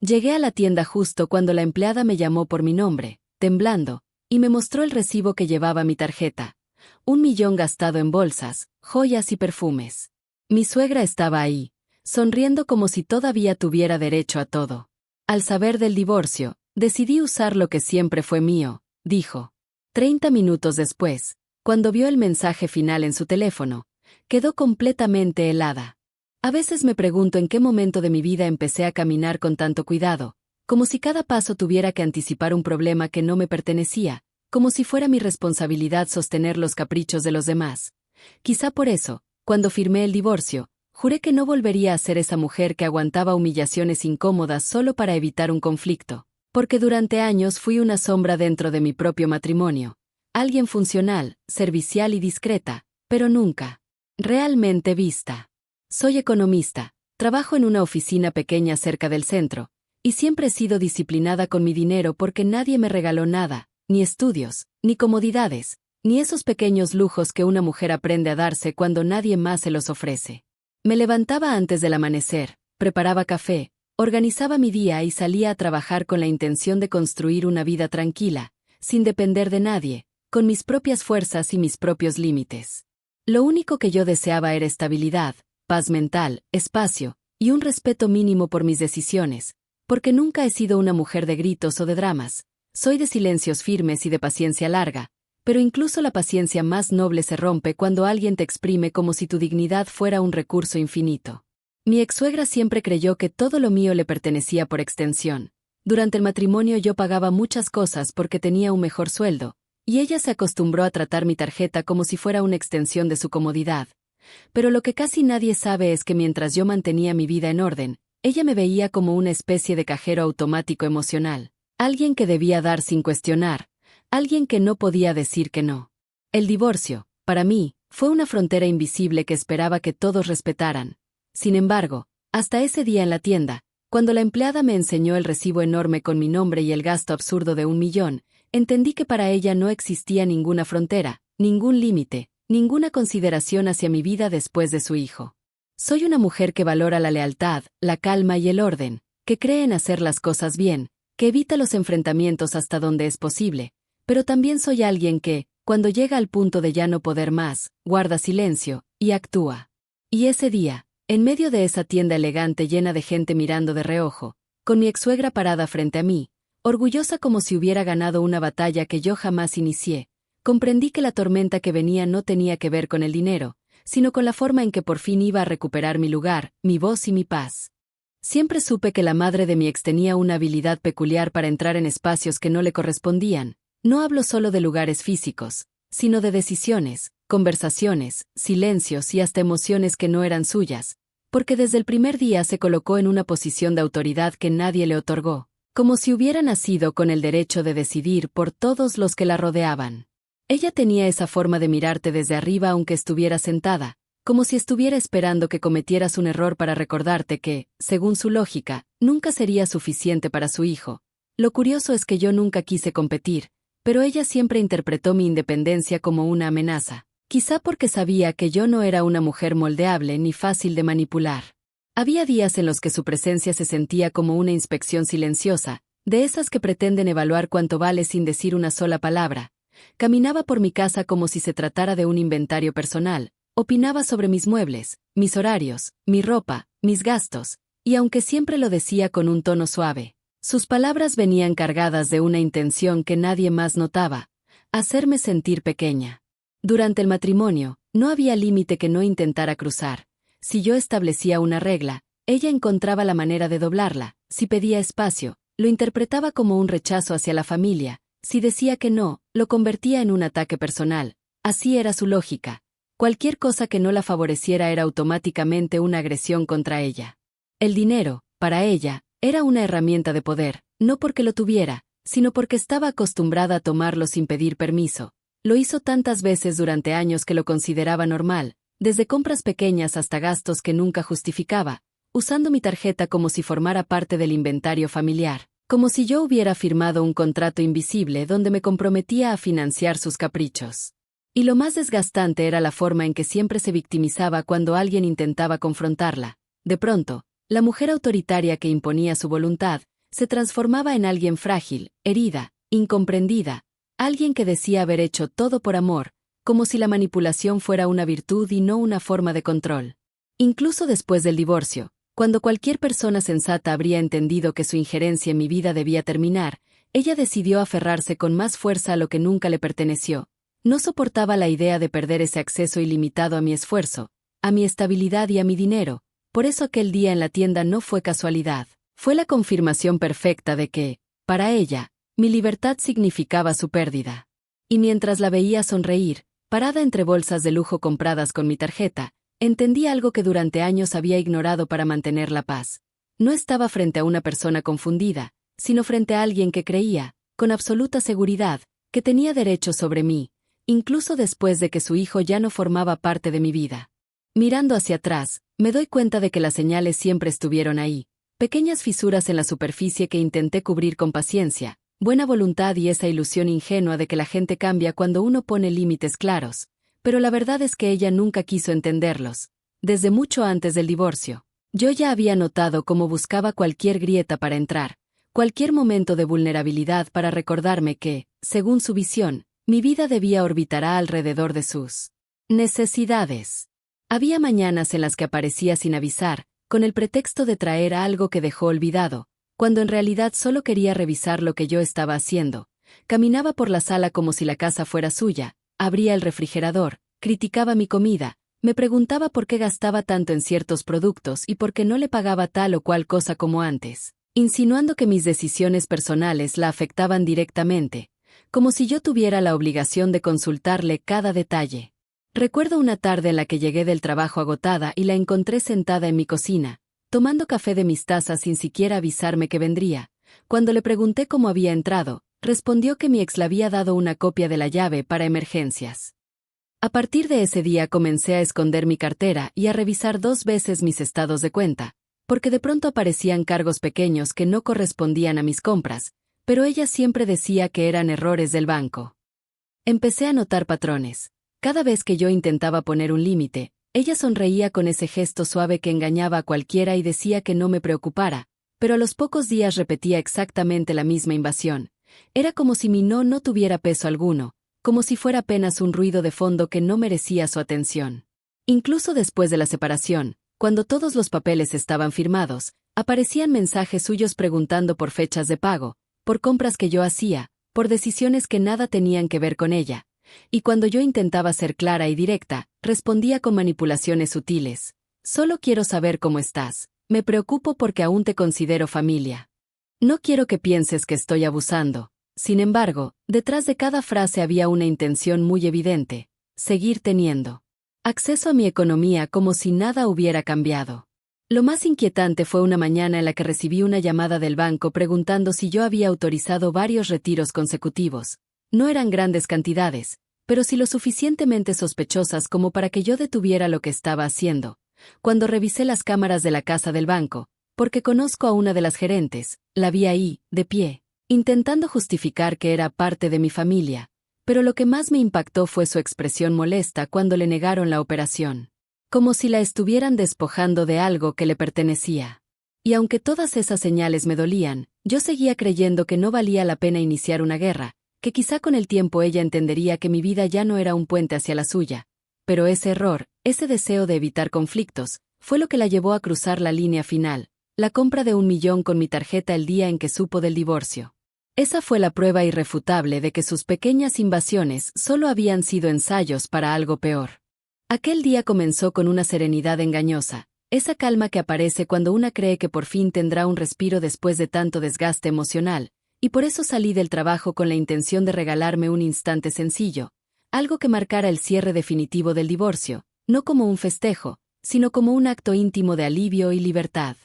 Llegué a la tienda justo cuando la empleada me llamó por mi nombre, temblando, y me mostró el recibo que llevaba mi tarjeta. 1 millón gastado en bolsas, joyas y perfumes. Mi suegra estaba ahí, sonriendo como si todavía tuviera derecho a todo. Al saber del divorcio, decidí usar lo que siempre fue mío, dijo. 30 minutos después, cuando vio el mensaje final en su teléfono, quedó completamente helada. A veces me pregunto en qué momento de mi vida empecé a caminar con tanto cuidado, como si cada paso tuviera que anticipar un problema que no me pertenecía, como si fuera mi responsabilidad sostener los caprichos de los demás. Quizá por eso, cuando firmé el divorcio, juré que no volvería a ser esa mujer que aguantaba humillaciones incómodas solo para evitar un conflicto, porque durante años fui una sombra dentro de mi propio matrimonio, alguien funcional, servicial y discreta, pero nunca realmente vista. Soy economista, trabajo en una oficina pequeña cerca del centro, y siempre he sido disciplinada con mi dinero porque nadie me regaló nada, ni estudios, ni comodidades, ni esos pequeños lujos que una mujer aprende a darse cuando nadie más se los ofrece. Me levantaba antes del amanecer, preparaba café, organizaba mi día y salía a trabajar con la intención de construir una vida tranquila, sin depender de nadie, con mis propias fuerzas y mis propios límites. Lo único que yo deseaba era estabilidad, paz mental, espacio, y un respeto mínimo por mis decisiones, porque nunca he sido una mujer de gritos o de dramas, soy de silencios firmes y de paciencia larga, pero incluso la paciencia más noble se rompe cuando alguien te exprime como si tu dignidad fuera un recurso infinito. Mi ex-suegra siempre creyó que todo lo mío le pertenecía por extensión. Durante el matrimonio yo pagaba muchas cosas porque tenía un mejor sueldo, y ella se acostumbró a tratar mi tarjeta como si fuera una extensión de su comodidad. Pero lo que casi nadie sabe es que mientras yo mantenía mi vida en orden, ella me veía como una especie de cajero automático emocional, alguien que debía dar sin cuestionar, alguien que no podía decir que no. El divorcio, para mí, fue una frontera invisible que esperaba que todos respetaran. Sin embargo, hasta ese día en la tienda, cuando la empleada me enseñó el recibo enorme con mi nombre y el gasto absurdo de 1 millón, entendí que para ella no existía ninguna frontera, ningún límite, ninguna consideración hacia mi vida después de su hijo. Soy una mujer que valora la lealtad, la calma y el orden, que cree en hacer las cosas bien, que evita los enfrentamientos hasta donde es posible, pero también soy alguien que, cuando llega al punto de ya no poder más, guarda silencio y actúa. Y ese día, en medio de esa tienda elegante llena de gente mirando de reojo, con mi ex-suegra parada frente a mí, orgullosa como si hubiera ganado una batalla que yo jamás inicié, comprendí que la tormenta que venía no tenía que ver con el dinero, sino con la forma en que por fin iba a recuperar mi lugar, mi voz y mi paz. Siempre supe que la madre de mi ex tenía una habilidad peculiar para entrar en espacios que no le correspondían. No hablo solo de lugares físicos, sino de decisiones, conversaciones, silencios y hasta emociones que no eran suyas, porque desde el primer día se colocó en una posición de autoridad que nadie le otorgó, como si hubiera nacido con el derecho de decidir por todos los que la rodeaban. Ella tenía esa forma de mirarte desde arriba aunque estuviera sentada, como si estuviera esperando que cometieras un error para recordarte que, según su lógica, nunca sería suficiente para su hijo. Lo curioso es que yo nunca quise competir, pero ella siempre interpretó mi independencia como una amenaza, quizá porque sabía que yo no era una mujer moldeable ni fácil de manipular. Había días en los que su presencia se sentía como una inspección silenciosa, de esas que pretenden evaluar cuánto vale sin decir una sola palabra. Caminaba por mi casa como si se tratara de un inventario personal, opinaba sobre mis muebles, mis horarios, mi ropa, mis gastos, y aunque siempre lo decía con un tono suave, sus palabras venían cargadas de una intención que nadie más notaba, hacerme sentir pequeña. Durante el matrimonio, no había límite que no intentara cruzar. Si yo establecía una regla, ella encontraba la manera de doblarla. Si pedía espacio, lo interpretaba como un rechazo hacia la familia. Si decía que no, lo convertía en un ataque personal. Así era su lógica. Cualquier cosa que no la favoreciera era automáticamente una agresión contra ella. El dinero, para ella, era una herramienta de poder, no porque lo tuviera, sino porque estaba acostumbrada a tomarlo sin pedir permiso. Lo hizo tantas veces durante años que lo consideraba normal, desde compras pequeñas hasta gastos que nunca justificaba, usando mi tarjeta como si formara parte del inventario familiar, como si yo hubiera firmado un contrato invisible donde me comprometía a financiar sus caprichos. Y lo más desgastante era la forma en que siempre se victimizaba cuando alguien intentaba confrontarla. De pronto, la mujer autoritaria que imponía su voluntad, se transformaba en alguien frágil, herida, incomprendida, alguien que decía haber hecho todo por amor, como si la manipulación fuera una virtud y no una forma de control. Incluso después del divorcio, cuando cualquier persona sensata habría entendido que su injerencia en mi vida debía terminar, ella decidió aferrarse con más fuerza a lo que nunca le perteneció. No soportaba la idea de perder ese acceso ilimitado a mi esfuerzo, a mi estabilidad y a mi dinero. Por eso aquel día en la tienda no fue casualidad. Fue la confirmación perfecta de que, para ella, mi libertad significaba su pérdida. Y mientras la veía sonreír, parada entre bolsas de lujo compradas con mi tarjeta, entendí algo que durante años había ignorado para mantener la paz. No estaba frente a una persona confundida, sino frente a alguien que creía, con absoluta seguridad, que tenía derecho sobre mí, incluso después de que su hijo ya no formaba parte de mi vida. Mirando hacia atrás, me doy cuenta de que las señales siempre estuvieron ahí, pequeñas fisuras en la superficie que intenté cubrir con paciencia, buena voluntad y esa ilusión ingenua de que la gente cambia cuando uno pone límites claros, pero la verdad es que ella nunca quiso entenderlos. Desde mucho antes del divorcio, yo ya había notado cómo buscaba cualquier grieta para entrar, cualquier momento de vulnerabilidad para recordarme que, según su visión, mi vida debía orbitar alrededor de sus necesidades. Había mañanas en las que aparecía sin avisar, con el pretexto de traer algo que dejó olvidado, cuando en realidad solo quería revisar lo que yo estaba haciendo. Caminaba por la sala como si la casa fuera suya, abría el refrigerador, criticaba mi comida, me preguntaba por qué gastaba tanto en ciertos productos y por qué no le pagaba tal o cual cosa como antes, insinuando que mis decisiones personales la afectaban directamente, como si yo tuviera la obligación de consultarle cada detalle. Recuerdo una tarde en la que llegué del trabajo agotada y la encontré sentada en mi cocina, tomando café de mis tazas sin siquiera avisarme que vendría. Cuando le pregunté cómo había entrado, respondió que mi ex le había dado una copia de la llave para emergencias. A partir de ese día comencé a esconder mi cartera y a revisar 2 veces mis estados de cuenta, porque de pronto aparecían cargos pequeños que no correspondían a mis compras, pero ella siempre decía que eran errores del banco. Empecé a notar patrones. Cada vez que yo intentaba poner un límite, ella sonreía con ese gesto suave que engañaba a cualquiera y decía que no me preocupara, pero a los pocos días repetía exactamente la misma invasión. Era como si mi no tuviera peso alguno, como si fuera apenas un ruido de fondo que no merecía su atención. Incluso después de la separación, cuando todos los papeles estaban firmados, aparecían mensajes suyos preguntando por fechas de pago, por compras que yo hacía, por decisiones que nada tenían que ver con ella. Y cuando yo intentaba ser clara y directa, respondía con manipulaciones sutiles. Solo quiero saber cómo estás. Me preocupo porque aún te considero familia. No quiero que pienses que estoy abusando. Sin embargo, detrás de cada frase había una intención muy evidente: seguir teniendo acceso a mi economía como si nada hubiera cambiado. Lo más inquietante fue una mañana en la que recibí una llamada del banco preguntando si yo había autorizado varios retiros consecutivos. No eran grandes cantidades, pero sí lo suficientemente sospechosas como para que yo detuviera lo que estaba haciendo. Cuando revisé las cámaras de la casa del banco, porque conozco a una de las gerentes, la vi ahí, de pie, intentando justificar que era parte de mi familia, pero lo que más me impactó fue su expresión molesta cuando le negaron la operación. Como si la estuvieran despojando de algo que le pertenecía. Y aunque todas esas señales me dolían, yo seguía creyendo que no valía la pena iniciar una guerra, que quizá con el tiempo ella entendería que mi vida ya no era un puente hacia la suya. Pero ese error, ese deseo de evitar conflictos, fue lo que la llevó a cruzar la línea final, la compra de 1 millón con mi tarjeta el día en que supo del divorcio. Esa fue la prueba irrefutable de que sus pequeñas invasiones solo habían sido ensayos para algo peor. Aquel día comenzó con una serenidad engañosa, esa calma que aparece cuando una cree que por fin tendrá un respiro después de tanto desgaste emocional, y por eso salí del trabajo con la intención de regalarme un instante sencillo, algo que marcara el cierre definitivo del divorcio, no como un festejo, sino como un acto íntimo de alivio y libertad.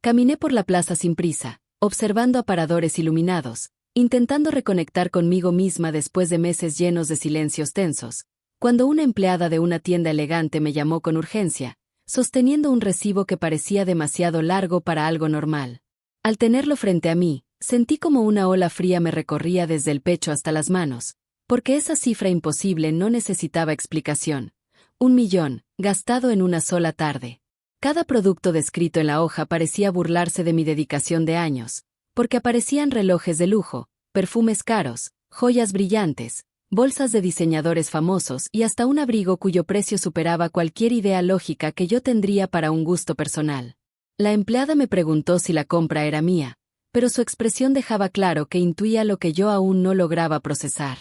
Caminé por la plaza sin prisa, observando aparadores iluminados, intentando reconectar conmigo misma después de meses llenos de silencios tensos, cuando una empleada de una tienda elegante me llamó con urgencia, sosteniendo un recibo que parecía demasiado largo para algo normal. Al tenerlo frente a mí, sentí como una ola fría me recorría desde el pecho hasta las manos, porque esa cifra imposible no necesitaba explicación. 1 millón, gastado en una sola tarde. Cada producto descrito en la hoja parecía burlarse de mi dedicación de años, porque aparecían relojes de lujo, perfumes caros, joyas brillantes, bolsas de diseñadores famosos y hasta un abrigo cuyo precio superaba cualquier idea lógica que yo tendría para un gusto personal. La empleada me preguntó si la compra era mía, pero su expresión dejaba claro que intuía lo que yo aún no lograba procesar.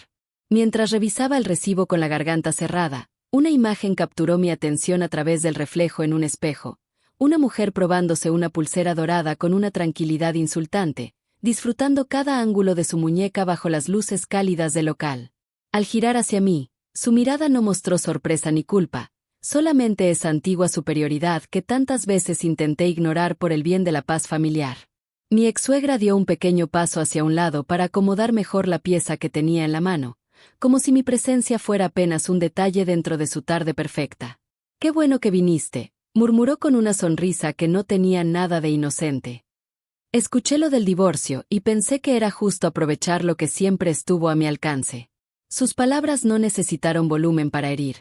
Mientras revisaba el recibo con la garganta cerrada, una imagen capturó mi atención a través del reflejo en un espejo. Una mujer probándose una pulsera dorada con una tranquilidad insultante, disfrutando cada ángulo de su muñeca bajo las luces cálidas del local. Al girar hacia mí, su mirada no mostró sorpresa ni culpa, solamente esa antigua superioridad que tantas veces intenté ignorar por el bien de la paz familiar. Mi ex-suegra dio un pequeño paso hacia un lado para acomodar mejor la pieza que tenía en la mano, como si mi presencia fuera apenas un detalle dentro de su tarde perfecta. «Qué bueno que viniste», murmuró con una sonrisa que no tenía nada de inocente. Escuché lo del divorcio y pensé que era justo aprovechar lo que siempre estuvo a mi alcance. Sus palabras no necesitaron volumen para herir.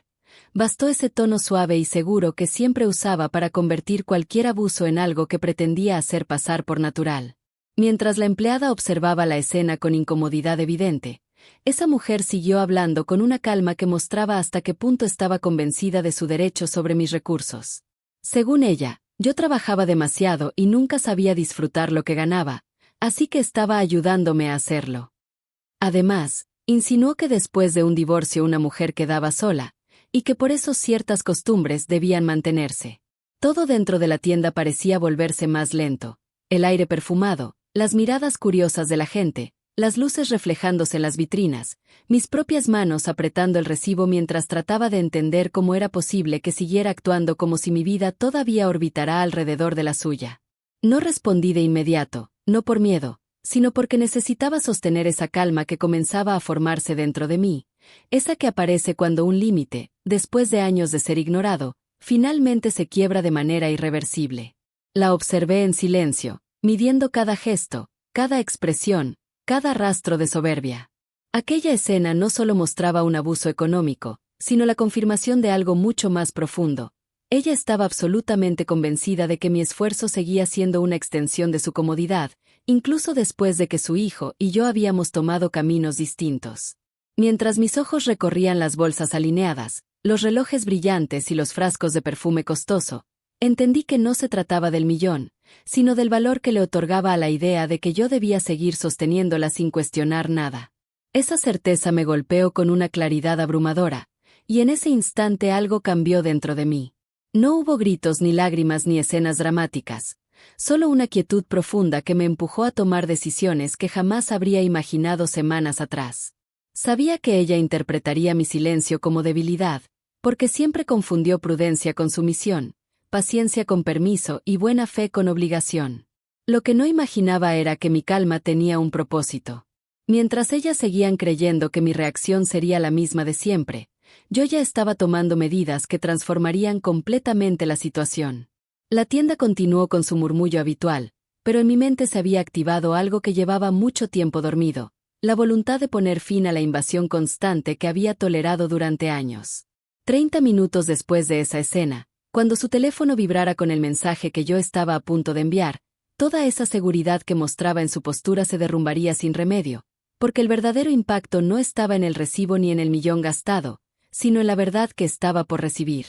Bastó ese tono suave y seguro que siempre usaba para convertir cualquier abuso en algo que pretendía hacer pasar por natural. Mientras la empleada observaba la escena con incomodidad evidente, esa mujer siguió hablando con una calma que mostraba hasta qué punto estaba convencida de su derecho sobre mis recursos. Según ella, yo trabajaba demasiado y nunca sabía disfrutar lo que ganaba, así que estaba ayudándome a hacerlo. Además, insinuó que después de un divorcio una mujer quedaba sola, y que por eso ciertas costumbres debían mantenerse. Todo dentro de la tienda parecía volverse más lento. El aire perfumado, las miradas curiosas de la gente, las luces reflejándose en las vitrinas, mis propias manos apretando el recibo mientras trataba de entender cómo era posible que siguiera actuando como si mi vida todavía orbitara alrededor de la suya. No respondí de inmediato, no por miedo, sino porque necesitaba sostener esa calma que comenzaba a formarse dentro de mí, esa que aparece cuando un límite, después de años de ser ignorado, finalmente se quiebra de manera irreversible. La observé en silencio, midiendo cada gesto, cada expresión, cada rastro de soberbia. Aquella escena no solo mostraba un abuso económico, sino la confirmación de algo mucho más profundo. Ella estaba absolutamente convencida de que mi esfuerzo seguía siendo una extensión de su comodidad, incluso después de que su hijo y yo habíamos tomado caminos distintos. Mientras mis ojos recorrían las bolsas alineadas, los relojes brillantes y los frascos de perfume costoso, entendí que no se trataba del millón, sino del valor que le otorgaba a la idea de que yo debía seguir sosteniéndola sin cuestionar nada. Esa certeza me golpeó con una claridad abrumadora, y en ese instante algo cambió dentro de mí. No hubo gritos ni lágrimas ni escenas dramáticas, solo una quietud profunda que me empujó a tomar decisiones que jamás habría imaginado semanas atrás. Sabía que ella interpretaría mi silencio como debilidad, porque siempre confundió prudencia con sumisión, paciencia con permiso y buena fe con obligación. Lo que no imaginaba era que mi calma tenía un propósito. Mientras ellas seguían creyendo que mi reacción sería la misma de siempre, yo ya estaba tomando medidas que transformarían completamente la situación. La tienda continuó con su murmullo habitual, pero en mi mente se había activado algo que llevaba mucho tiempo dormido, la voluntad de poner fin a la invasión constante que había tolerado durante años. 30 minutos después de esa escena, cuando su teléfono vibrara con el mensaje que yo estaba a punto de enviar, toda esa seguridad que mostraba en su postura se derrumbaría sin remedio, porque el verdadero impacto no estaba en el recibo ni en el millón gastado, sino en la verdad que estaba por recibir.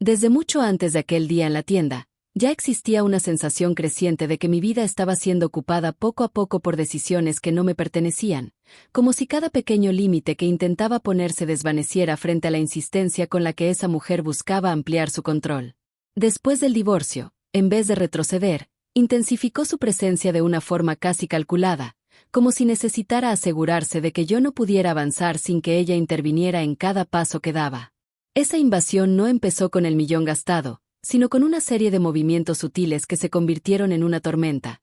Desde mucho antes de aquel día en la tienda, ya existía una sensación creciente de que mi vida estaba siendo ocupada poco a poco por decisiones que no me pertenecían, como si cada pequeño límite que intentaba poner se desvaneciera frente a la insistencia con la que esa mujer buscaba ampliar su control. Después del divorcio, en vez de retroceder, intensificó su presencia de una forma casi calculada, como si necesitara asegurarse de que yo no pudiera avanzar sin que ella interviniera en cada paso que daba. Esa invasión no empezó con el millón gastado, sino con una serie de movimientos sutiles que se convirtieron en una tormenta.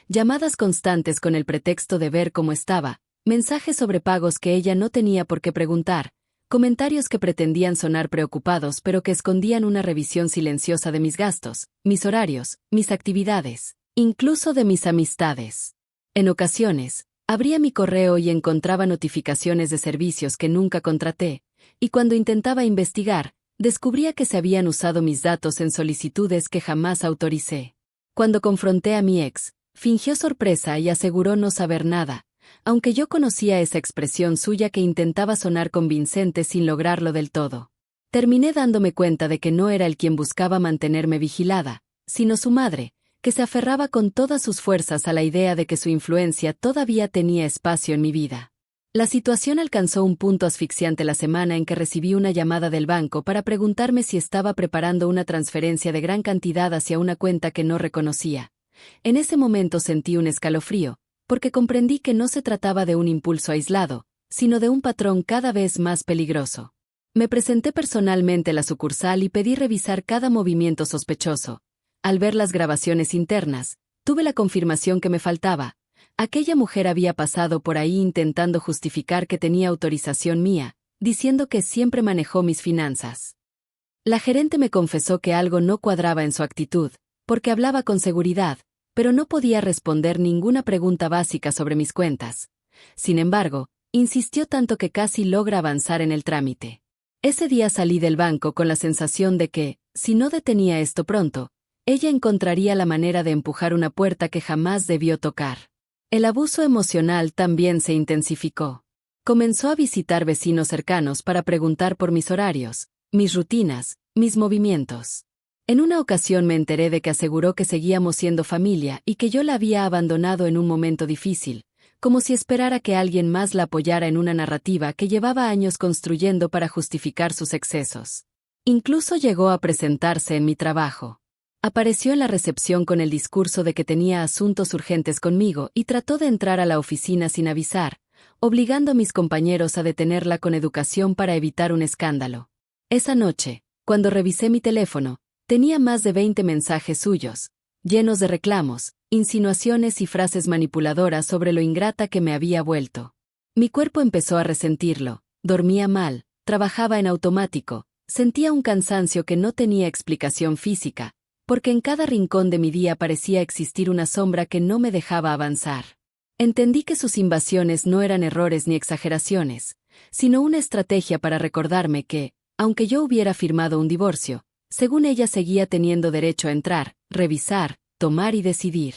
Llamadas constantes con el pretexto de ver cómo estaba, mensajes sobre pagos que ella no tenía por qué preguntar, comentarios que pretendían sonar preocupados pero que escondían una revisión silenciosa de mis gastos, mis horarios, mis actividades, incluso de mis amistades. En ocasiones, abría mi correo y encontraba notificaciones de servicios que nunca contraté, y cuando intentaba investigar, descubría que se habían usado mis datos en solicitudes que jamás autoricé. Cuando confronté a mi ex, fingió sorpresa y aseguró no saber nada, aunque yo conocía esa expresión suya que intentaba sonar convincente sin lograrlo del todo. Terminé dándome cuenta de que no era él quien buscaba mantenerme vigilada, sino su madre, que se aferraba con todas sus fuerzas a la idea de que su influencia todavía tenía espacio en mi vida. La situación alcanzó un punto asfixiante la semana en que recibí una llamada del banco para preguntarme si estaba preparando una transferencia de gran cantidad hacia una cuenta que no reconocía. En ese momento sentí un escalofrío, porque comprendí que no se trataba de un impulso aislado, sino de un patrón cada vez más peligroso. Me presenté personalmente a la sucursal y pedí revisar cada movimiento sospechoso. Al ver las grabaciones internas, tuve la confirmación que me faltaba. Aquella mujer había pasado por ahí intentando justificar que tenía autorización mía, diciendo que siempre manejó mis finanzas. La gerente me confesó que algo no cuadraba en su actitud, porque hablaba con seguridad, pero no podía responder ninguna pregunta básica sobre mis cuentas. Sin embargo, insistió tanto que casi logra avanzar en el trámite. Ese día salí del banco con la sensación de que, si no detenía esto pronto, ella encontraría la manera de empujar una puerta que jamás debió tocar. El abuso emocional también se intensificó. Comenzó a visitar vecinos cercanos para preguntar por mis horarios, mis rutinas, mis movimientos. En una ocasión me enteré de que aseguró que seguíamos siendo familia y que yo la había abandonado en un momento difícil, como si esperara que alguien más la apoyara en una narrativa que llevaba años construyendo para justificar sus excesos. Incluso llegó a presentarse en mi trabajo. Apareció en la recepción con el discurso de que tenía asuntos urgentes conmigo y trató de entrar a la oficina sin avisar, obligando a mis compañeros a detenerla con educación para evitar un escándalo. Esa noche, cuando revisé mi teléfono, tenía más de 20 mensajes suyos, llenos de reclamos, insinuaciones y frases manipuladoras sobre lo ingrata que me había vuelto. Mi cuerpo empezó a resentirlo, dormía mal, trabajaba en automático, sentía un cansancio que no tenía explicación física, porque en cada rincón de mi día parecía existir una sombra que no me dejaba avanzar. Entendí que sus invasiones no eran errores ni exageraciones, sino una estrategia para recordarme que, aunque yo hubiera firmado un divorcio, según ella seguía teniendo derecho a entrar, revisar, tomar y decidir.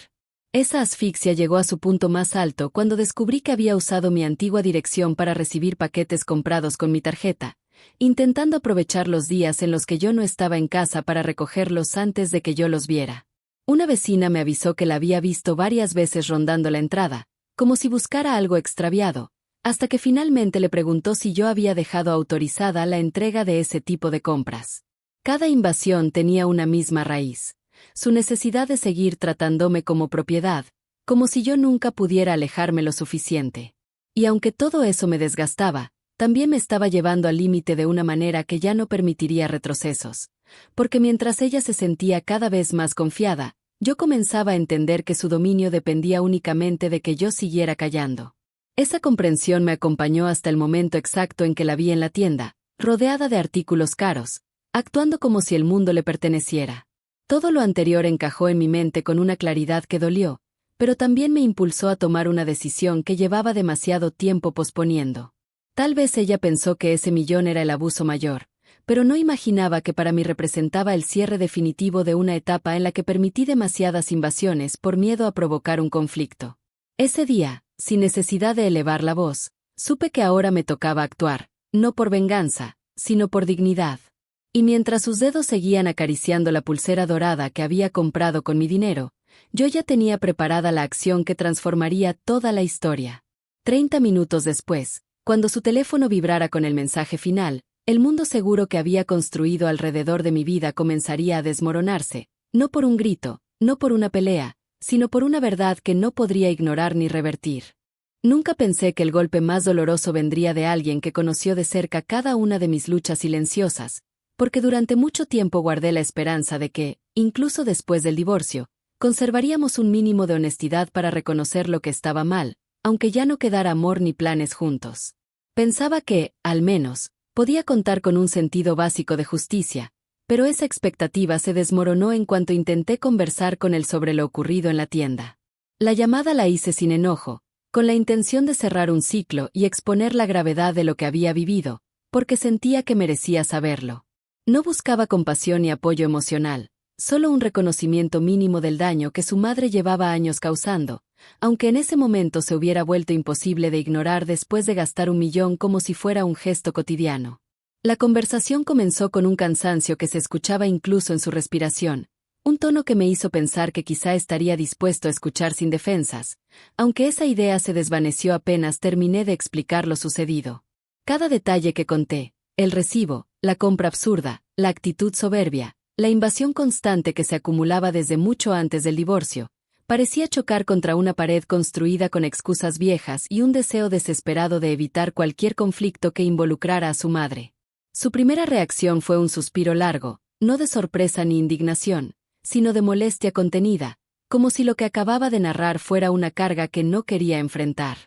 Esa asfixia llegó a su punto más alto cuando descubrí que había usado mi antigua dirección para recibir paquetes comprados con mi tarjeta, intentando aprovechar los días en los que yo no estaba en casa para recogerlos antes de que yo los viera. Una vecina me avisó que la había visto varias veces rondando la entrada, como si buscara algo extraviado, hasta que finalmente le preguntó si yo había dejado autorizada la entrega de ese tipo de compras. Cada invasión tenía una misma raíz: su necesidad de seguir tratándome como propiedad, como si yo nunca pudiera alejarme lo suficiente. Y aunque todo eso me desgastaba, también me estaba llevando al límite de una manera que ya no permitiría retrocesos, porque mientras ella se sentía cada vez más confiada, yo comenzaba a entender que su dominio dependía únicamente de que yo siguiera callando. Esa comprensión me acompañó hasta el momento exacto en que la vi en la tienda, rodeada de artículos caros, actuando como si el mundo le perteneciera. Todo lo anterior encajó en mi mente con una claridad que dolió, pero también me impulsó a tomar una decisión que llevaba demasiado tiempo posponiendo. Tal vez ella pensó que ese millón era el abuso mayor, pero no imaginaba que para mí representaba el cierre definitivo de una etapa en la que permití demasiadas invasiones por miedo a provocar un conflicto. Ese día, sin necesidad de elevar la voz, supe que ahora me tocaba actuar, no por venganza, sino por dignidad. Y mientras sus dedos seguían acariciando la pulsera dorada que había comprado con mi dinero, yo ya tenía preparada la acción que transformaría toda la historia. 30 minutos después, cuando su teléfono vibrara con el mensaje final, el mundo seguro que había construido alrededor de mi vida comenzaría a desmoronarse, no por un grito, no por una pelea, sino por una verdad que no podría ignorar ni revertir. Nunca pensé que el golpe más doloroso vendría de alguien que conoció de cerca cada una de mis luchas silenciosas, porque durante mucho tiempo guardé la esperanza de que, incluso después del divorcio, conservaríamos un mínimo de honestidad para reconocer lo que estaba mal, aunque ya no quedara amor ni planes juntos. Pensaba que, al menos, podía contar con un sentido básico de justicia, pero esa expectativa se desmoronó en cuanto intenté conversar con él sobre lo ocurrido en la tienda. La llamada la hice sin enojo, con la intención de cerrar un ciclo y exponer la gravedad de lo que había vivido, porque sentía que merecía saberlo. No buscaba compasión ni apoyo emocional, solo un reconocimiento mínimo del daño que su madre llevaba años causando, aunque en ese momento se hubiera vuelto imposible de ignorar después de gastar 1 millón como si fuera un gesto cotidiano. La conversación comenzó con un cansancio que se escuchaba incluso en su respiración, un tono que me hizo pensar que quizá estaría dispuesto a escuchar sin defensas, aunque esa idea se desvaneció apenas terminé de explicar lo sucedido. Cada detalle que conté, el recibo, la compra absurda, la actitud soberbia, la invasión constante que se acumulaba desde mucho antes del divorcio, parecía chocar contra una pared construida con excusas viejas y un deseo desesperado de evitar cualquier conflicto que involucrara a su madre. Su primera reacción fue un suspiro largo, no de sorpresa ni indignación, sino de molestia contenida, como si lo que acababa de narrar fuera una carga que no quería enfrentar.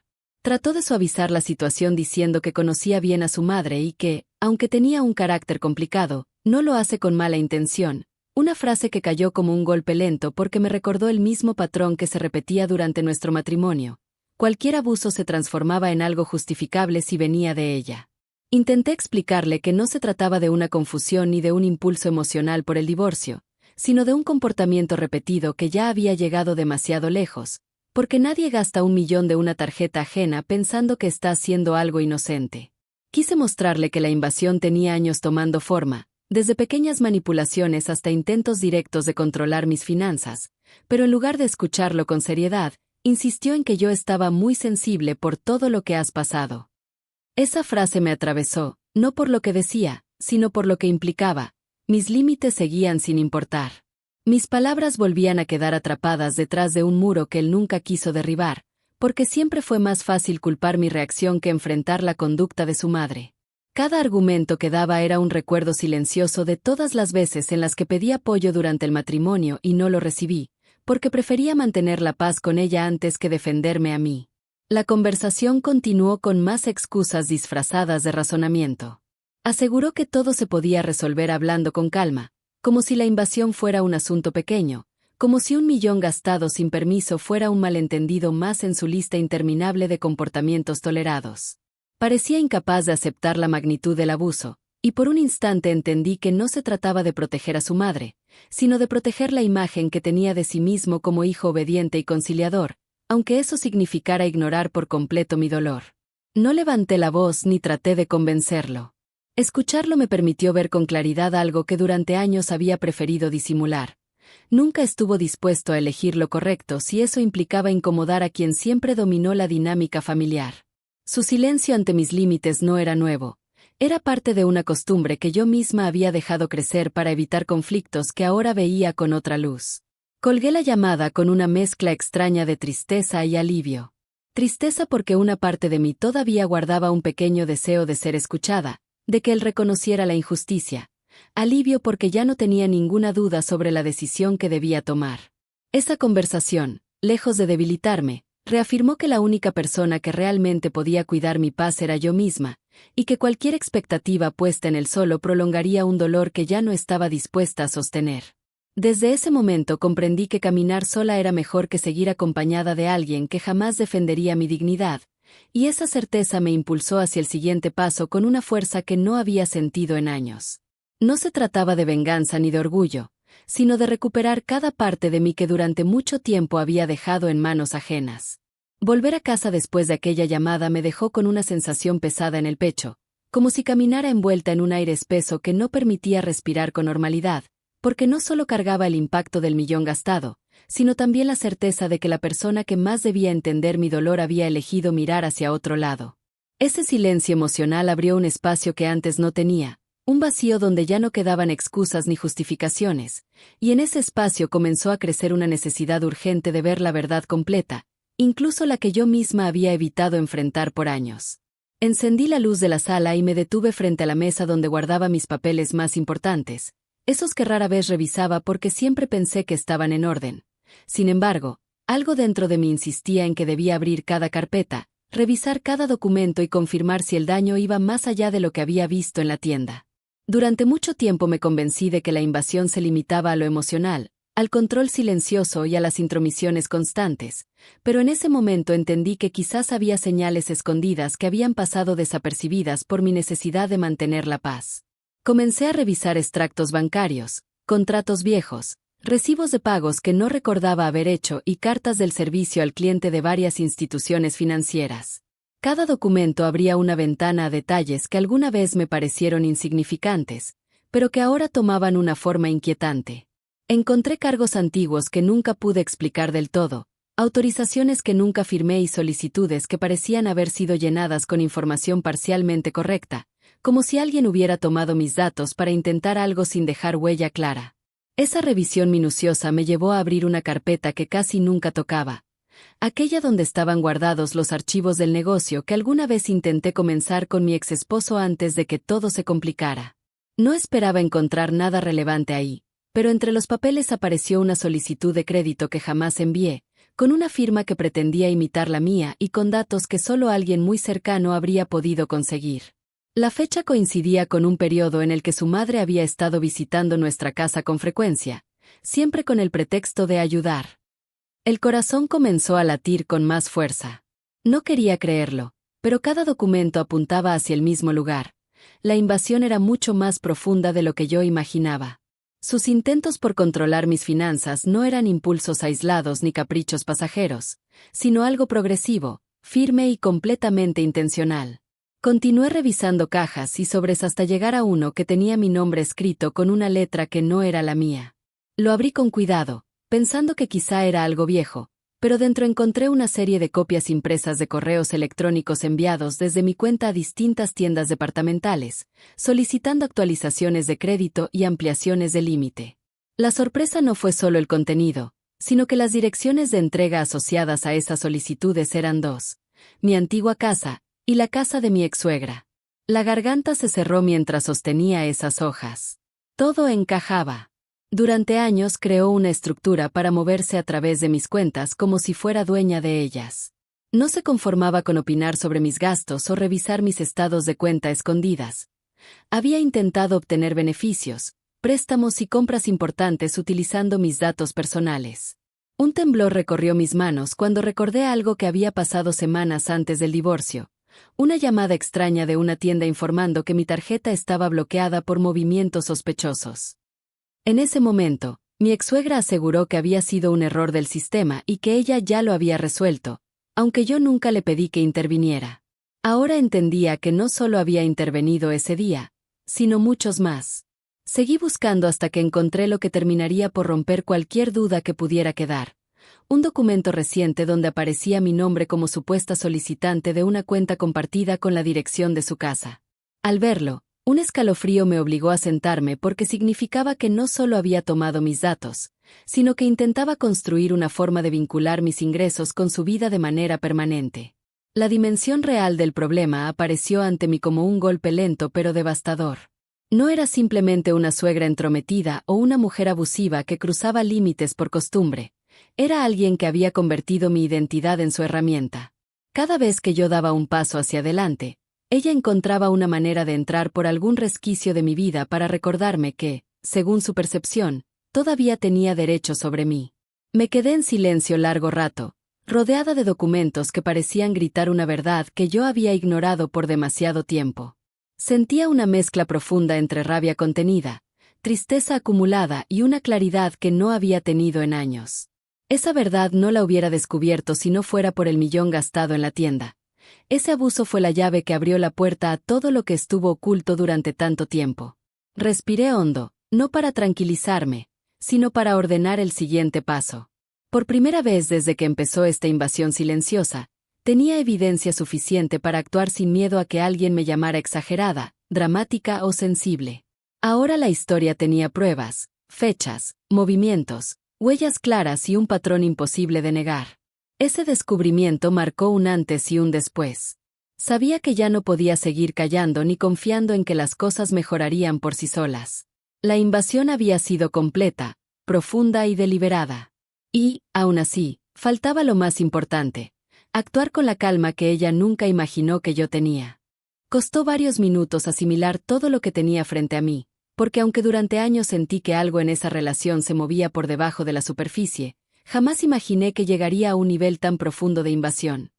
Trató de suavizar la situación diciendo que conocía bien a su madre y que, aunque tenía un carácter complicado, no lo hace con mala intención, una frase que cayó como un golpe lento porque me recordó el mismo patrón que se repetía durante nuestro matrimonio. Cualquier abuso se transformaba en algo justificable si venía de ella. Intenté explicarle que no se trataba de una confusión ni de un impulso emocional por el divorcio, sino de un comportamiento repetido que ya había llegado demasiado lejos, porque nadie gasta 1 millón de una tarjeta ajena pensando que está haciendo algo inocente. Quise mostrarle que la invasión tenía años tomando forma, desde pequeñas manipulaciones hasta intentos directos de controlar mis finanzas, pero en lugar de escucharlo con seriedad, insistió en que yo estaba muy sensible por todo lo que has pasado. Esa frase me atravesó, no por lo que decía, sino por lo que implicaba. Mis límites seguían sin importar. Mis palabras volvían a quedar atrapadas detrás de un muro que él nunca quiso derribar, porque siempre fue más fácil culpar mi reacción que enfrentar la conducta de su madre. Cada argumento que daba era un recuerdo silencioso de todas las veces en las que pedí apoyo durante el matrimonio y no lo recibí, porque prefería mantener la paz con ella antes que defenderme a mí. La conversación continuó con más excusas disfrazadas de razonamiento. Aseguró que todo se podía resolver hablando con calma, como si la invasión fuera un asunto pequeño, como si 1 millón gastado sin permiso fuera un malentendido más en su lista interminable de comportamientos tolerados. Parecía incapaz de aceptar la magnitud del abuso, y por un instante entendí que no se trataba de proteger a su madre, sino de proteger la imagen que tenía de sí mismo como hijo obediente y conciliador, aunque eso significara ignorar por completo mi dolor. No levanté la voz ni traté de convencerlo. Escucharlo me permitió ver con claridad algo que durante años había preferido disimular. Nunca estuvo dispuesto a elegir lo correcto si eso implicaba incomodar a quien siempre dominó la dinámica familiar. Su silencio ante mis límites no era nuevo. Era parte de una costumbre que yo misma había dejado crecer para evitar conflictos que ahora veía con otra luz. Colgué la llamada con una mezcla extraña de tristeza y alivio. Tristeza porque una parte de mí todavía guardaba un pequeño deseo de ser escuchada, de que él reconociera la injusticia. Alivio porque ya no tenía ninguna duda sobre la decisión que debía tomar. Esa conversación, lejos de debilitarme, reafirmó que la única persona que realmente podía cuidar mi paz era yo misma, y que cualquier expectativa puesta en él solo prolongaría un dolor que ya no estaba dispuesta a sostener. Desde ese momento comprendí que caminar sola era mejor que seguir acompañada de alguien que jamás defendería mi dignidad, y esa certeza me impulsó hacia el siguiente paso con una fuerza que no había sentido en años. No se trataba de venganza ni de orgullo, sino de recuperar cada parte de mí que durante mucho tiempo había dejado en manos ajenas. Volver a casa después de aquella llamada me dejó con una sensación pesada en el pecho, como si caminara envuelta en un aire espeso que no permitía respirar con normalidad, porque no solo cargaba el impacto del 1 millón gastado, sino también la certeza de que la persona que más debía entender mi dolor había elegido mirar hacia otro lado. Ese silencio emocional abrió un espacio que antes no tenía, un vacío donde ya no quedaban excusas ni justificaciones, y en ese espacio comenzó a crecer una necesidad urgente de ver la verdad completa, incluso la que yo misma había evitado enfrentar por años. Encendí la luz de la sala y me detuve frente a la mesa donde guardaba mis papeles más importantes, esos que rara vez revisaba porque siempre pensé que estaban en orden. Sin embargo, algo dentro de mí insistía en que debía abrir cada carpeta, revisar cada documento y confirmar si el daño iba más allá de lo que había visto en la tienda. Durante mucho tiempo me convencí de que la invasión se limitaba a lo emocional, al control silencioso y a las intromisiones constantes, pero en ese momento entendí que quizás había señales escondidas que habían pasado desapercibidas por mi necesidad de mantener la paz. Comencé a revisar extractos bancarios, contratos viejos, recibos de pagos que no recordaba haber hecho y cartas del servicio al cliente de varias instituciones financieras. Cada documento abría una ventana a detalles que alguna vez me parecieron insignificantes, pero que ahora tomaban una forma inquietante. Encontré cargos antiguos que nunca pude explicar del todo, autorizaciones que nunca firmé y solicitudes que parecían haber sido llenadas con información parcialmente correcta, como si alguien hubiera tomado mis datos para intentar algo sin dejar huella clara. Esa revisión minuciosa me llevó a abrir una carpeta que casi nunca tocaba, aquella donde estaban guardados los archivos del negocio que alguna vez intenté comenzar con mi exesposo antes de que todo se complicara. No esperaba encontrar nada relevante ahí, pero entre los papeles apareció una solicitud de crédito que jamás envié, con una firma que pretendía imitar la mía y con datos que solo alguien muy cercano habría podido conseguir. La fecha coincidía con un periodo en el que su madre había estado visitando nuestra casa con frecuencia, siempre con el pretexto de ayudar. El corazón comenzó a latir con más fuerza. No quería creerlo, pero cada documento apuntaba hacia el mismo lugar. La invasión era mucho más profunda de lo que yo imaginaba. Sus intentos por controlar mis finanzas no eran impulsos aislados ni caprichos pasajeros, sino algo progresivo, firme y completamente intencional. Continué revisando cajas y sobres hasta llegar a uno que tenía mi nombre escrito con una letra que no era la mía. Lo abrí con cuidado, pensando que quizá era algo viejo, pero dentro encontré una serie de copias impresas de correos electrónicos enviados desde mi cuenta a distintas tiendas departamentales, solicitando actualizaciones de crédito y ampliaciones de límite. La sorpresa no fue solo el contenido, sino que las direcciones de entrega asociadas a esas solicitudes eran dos: mi antigua casa y la casa de mi ex-suegra. La garganta se cerró mientras sostenía esas hojas. Todo encajaba. Durante años creó una estructura para moverse a través de mis cuentas como si fuera dueña de ellas. No se conformaba con opinar sobre mis gastos o revisar mis estados de cuenta escondidas. Había intentado obtener beneficios, préstamos y compras importantes utilizando mis datos personales. Un temblor recorrió mis manos cuando recordé algo que había pasado semanas antes del divorcio. Una llamada extraña de una tienda informando que mi tarjeta estaba bloqueada por movimientos sospechosos. En ese momento, mi ex-suegra aseguró que había sido un error del sistema y que ella ya lo había resuelto, aunque yo nunca le pedí que interviniera. Ahora entendía que no solo había intervenido ese día, sino muchos más. Seguí buscando hasta que encontré lo que terminaría por romper cualquier duda que pudiera quedar. Un documento reciente donde aparecía mi nombre como supuesta solicitante de una cuenta compartida con la dirección de su casa. Al verlo, un escalofrío me obligó a sentarme porque significaba que no solo había tomado mis datos, sino que intentaba construir una forma de vincular mis ingresos con su vida de manera permanente. La dimensión real del problema apareció ante mí como un golpe lento pero devastador. No era simplemente una suegra entrometida o una mujer abusiva que cruzaba límites por costumbre. Era alguien que había convertido mi identidad en su herramienta. Cada vez que yo daba un paso hacia adelante, ella encontraba una manera de entrar por algún resquicio de mi vida para recordarme que, según su percepción, todavía tenía derecho sobre mí. Me quedé en silencio largo rato, rodeada de documentos que parecían gritar una verdad que yo había ignorado por demasiado tiempo. Sentía una mezcla profunda entre rabia contenida, tristeza acumulada y una claridad que no había tenido en años. Esa verdad no la hubiera descubierto si no fuera por el millón gastado en la tienda. Ese abuso fue la llave que abrió la puerta a todo lo que estuvo oculto durante tanto tiempo. Respiré hondo, no para tranquilizarme, sino para ordenar el siguiente paso. Por primera vez desde que empezó esta invasión silenciosa, tenía evidencia suficiente para actuar sin miedo a que alguien me llamara exagerada, dramática o sensible. Ahora la historia tenía pruebas, fechas, movimientos, huellas claras y un patrón imposible de negar. Ese descubrimiento marcó un antes y un después. Sabía que ya no podía seguir callando ni confiando en que las cosas mejorarían por sí solas. La invasión había sido completa, profunda y deliberada. Y, aún así, faltaba lo más importante: actuar con la calma que ella nunca imaginó que yo tenía. Costó varios minutos asimilar todo lo que tenía frente a mí, porque aunque durante años sentí que algo en esa relación se movía por debajo de la superficie, jamás imaginé que llegaría a un nivel tan profundo de invasión.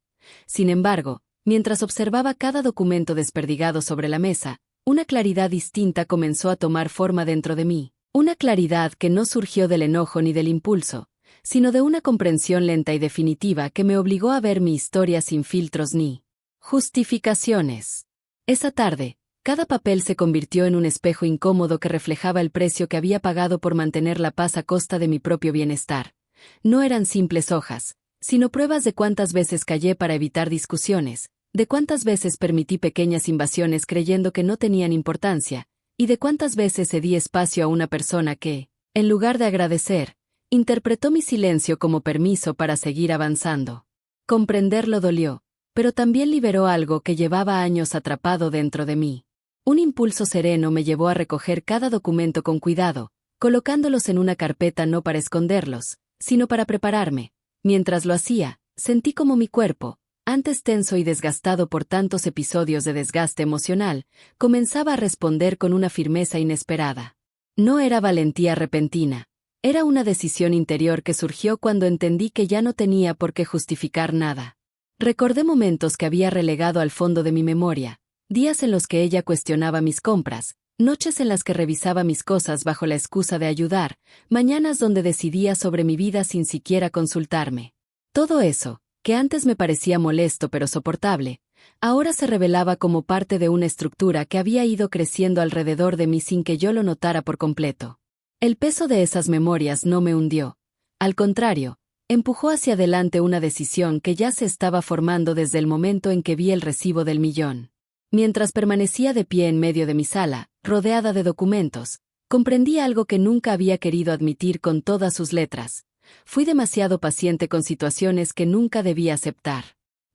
Sin embargo, mientras observaba cada documento desperdigado sobre la mesa, una claridad distinta comenzó a tomar forma dentro de mí. Una claridad que no surgió del enojo ni del impulso, sino de una comprensión lenta y definitiva que me obligó a ver mi historia sin filtros ni justificaciones. Esa tarde, cada papel se convirtió en un espejo incómodo que reflejaba el precio que había pagado por mantener la paz a costa de mi propio bienestar. No eran simples hojas, sino pruebas de cuántas veces callé para evitar discusiones, de cuántas veces permití pequeñas invasiones creyendo que no tenían importancia, y de cuántas veces cedí espacio a una persona que, en lugar de agradecer, interpretó mi silencio como permiso para seguir avanzando. Comprenderlo dolió, pero también liberó algo que llevaba años atrapado dentro de mí. Un impulso sereno me llevó a recoger cada documento con cuidado, colocándolos en una carpeta no para esconderlos, sino para prepararme. Mientras lo hacía, sentí como mi cuerpo, antes tenso y desgastado por tantos episodios de desgaste emocional, comenzaba a responder con una firmeza inesperada. No era valentía repentina, era una decisión interior que surgió cuando entendí que ya no tenía por qué justificar nada. Recordé momentos que había relegado al fondo de mi memoria, días en los que ella cuestionaba mis compras, noches en las que revisaba mis cosas bajo la excusa de ayudar, mañanas donde decidía sobre mi vida sin siquiera consultarme. Todo eso, que antes me parecía molesto pero soportable, ahora se revelaba como parte de una estructura que había ido creciendo alrededor de mí sin que yo lo notara por completo. El peso de esas memorias no me hundió. Al contrario, empujó hacia adelante una decisión que ya se estaba formando desde el momento en que vi el recibo del millón. Mientras permanecía de pie en medio de mi sala, rodeada de documentos, comprendí algo que nunca había querido admitir con todas sus letras. Fui demasiado paciente con situaciones que nunca debía aceptar.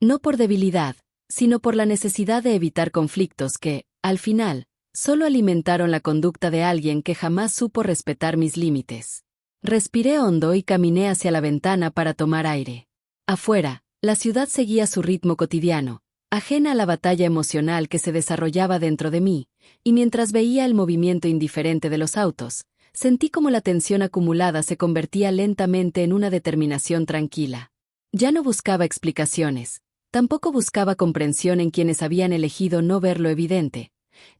No por debilidad, sino por la necesidad de evitar conflictos que, al final, solo alimentaron la conducta de alguien que jamás supo respetar mis límites. Respiré hondo y caminé hacia la ventana para tomar aire. Afuera, la ciudad seguía su ritmo cotidiano, ajena a la batalla emocional que se desarrollaba dentro de mí, y mientras veía el movimiento indiferente de los autos, sentí como la tensión acumulada se convertía lentamente en una determinación tranquila. Ya no buscaba explicaciones, tampoco buscaba comprensión en quienes habían elegido no ver lo evidente.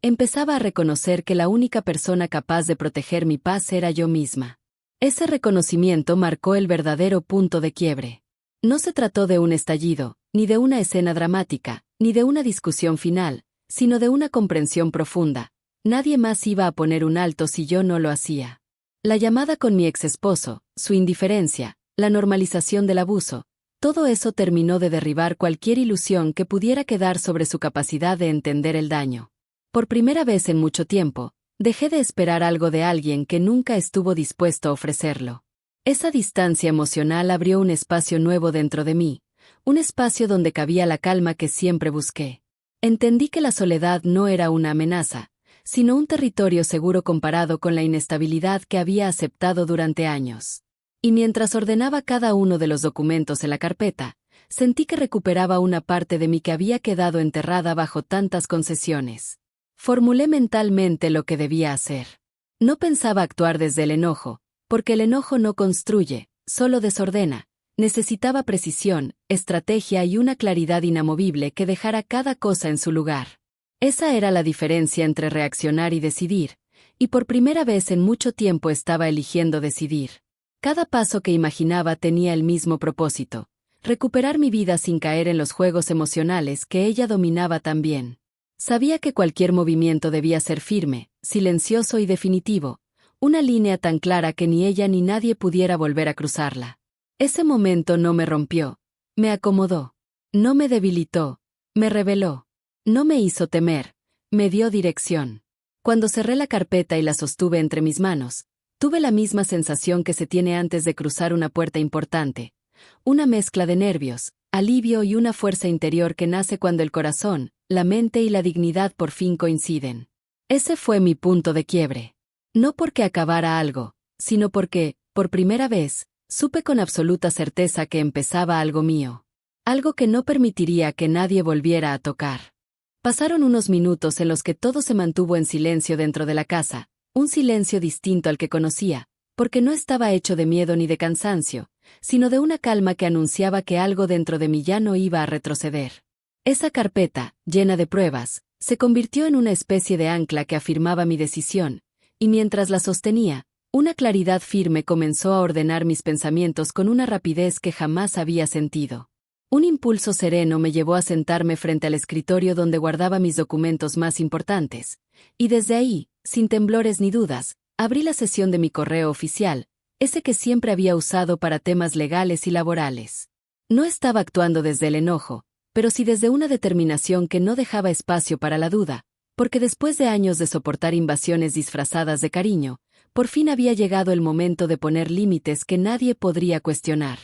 Empezaba a reconocer que la única persona capaz de proteger mi paz era yo misma. Ese reconocimiento marcó el verdadero punto de quiebre. No se trató de un estallido, ni de una escena dramática, ni de una discusión final, sino de una comprensión profunda. Nadie más iba a poner un alto si yo no lo hacía. La llamada con mi exesposo, su indiferencia, la normalización del abuso, todo eso terminó de derribar cualquier ilusión que pudiera quedar sobre su capacidad de entender el daño. Por primera vez en mucho tiempo, dejé de esperar algo de alguien que nunca estuvo dispuesto a ofrecerlo. Esa distancia emocional abrió un espacio nuevo dentro de mí, un espacio donde cabía la calma que siempre busqué. Entendí que la soledad no era una amenaza, sino un territorio seguro comparado con la inestabilidad que había aceptado durante años. Y mientras ordenaba cada uno de los documentos en la carpeta, sentí que recuperaba una parte de mí que había quedado enterrada bajo tantas concesiones. Formulé mentalmente lo que debía hacer. No pensaba actuar desde el enojo, porque el enojo no construye, solo desordena. Necesitaba precisión, estrategia y una claridad inamovible que dejara cada cosa en su lugar. Esa era la diferencia entre reaccionar y decidir, y por primera vez en mucho tiempo estaba eligiendo decidir. Cada paso que imaginaba tenía el mismo propósito: recuperar mi vida sin caer en los juegos emocionales que ella dominaba tan bien. Sabía que cualquier movimiento debía ser firme, silencioso y definitivo, una línea tan clara que ni ella ni nadie pudiera volver a cruzarla. Ese momento no me rompió, me acomodó, no me debilitó, me reveló, no me hizo temer, me dio dirección. Cuando cerré la carpeta y la sostuve entre mis manos, tuve la misma sensación que se tiene antes de cruzar una puerta importante, una mezcla de nervios, alivio y una fuerza interior que nace cuando el corazón, la mente y la dignidad por fin coinciden. Ese fue mi punto de quiebre. No porque acabara algo, sino porque, por primera vez, supe con absoluta certeza que empezaba algo mío. Algo que no permitiría que nadie volviera a tocar. Pasaron unos minutos en los que todo se mantuvo en silencio dentro de la casa, un silencio distinto al que conocía, porque no estaba hecho de miedo ni de cansancio, sino de una calma que anunciaba que algo dentro de mí ya no iba a retroceder. Esa carpeta, llena de pruebas, Se convirtió en una especie de ancla que afirmaba mi decisión, y mientras la sostenía, una claridad firme comenzó a ordenar mis pensamientos con una rapidez que jamás había sentido. Un impulso sereno me llevó a sentarme frente al escritorio donde guardaba mis documentos más importantes, y desde ahí, sin temblores ni dudas, abrí la sesión de mi correo oficial, ese que siempre había usado para temas legales y laborales. No estaba actuando desde el enojo, pero sí desde una determinación que no dejaba espacio para la duda, porque después de años de soportar invasiones disfrazadas de cariño, por fin había llegado el momento de poner límites que nadie podría cuestionar.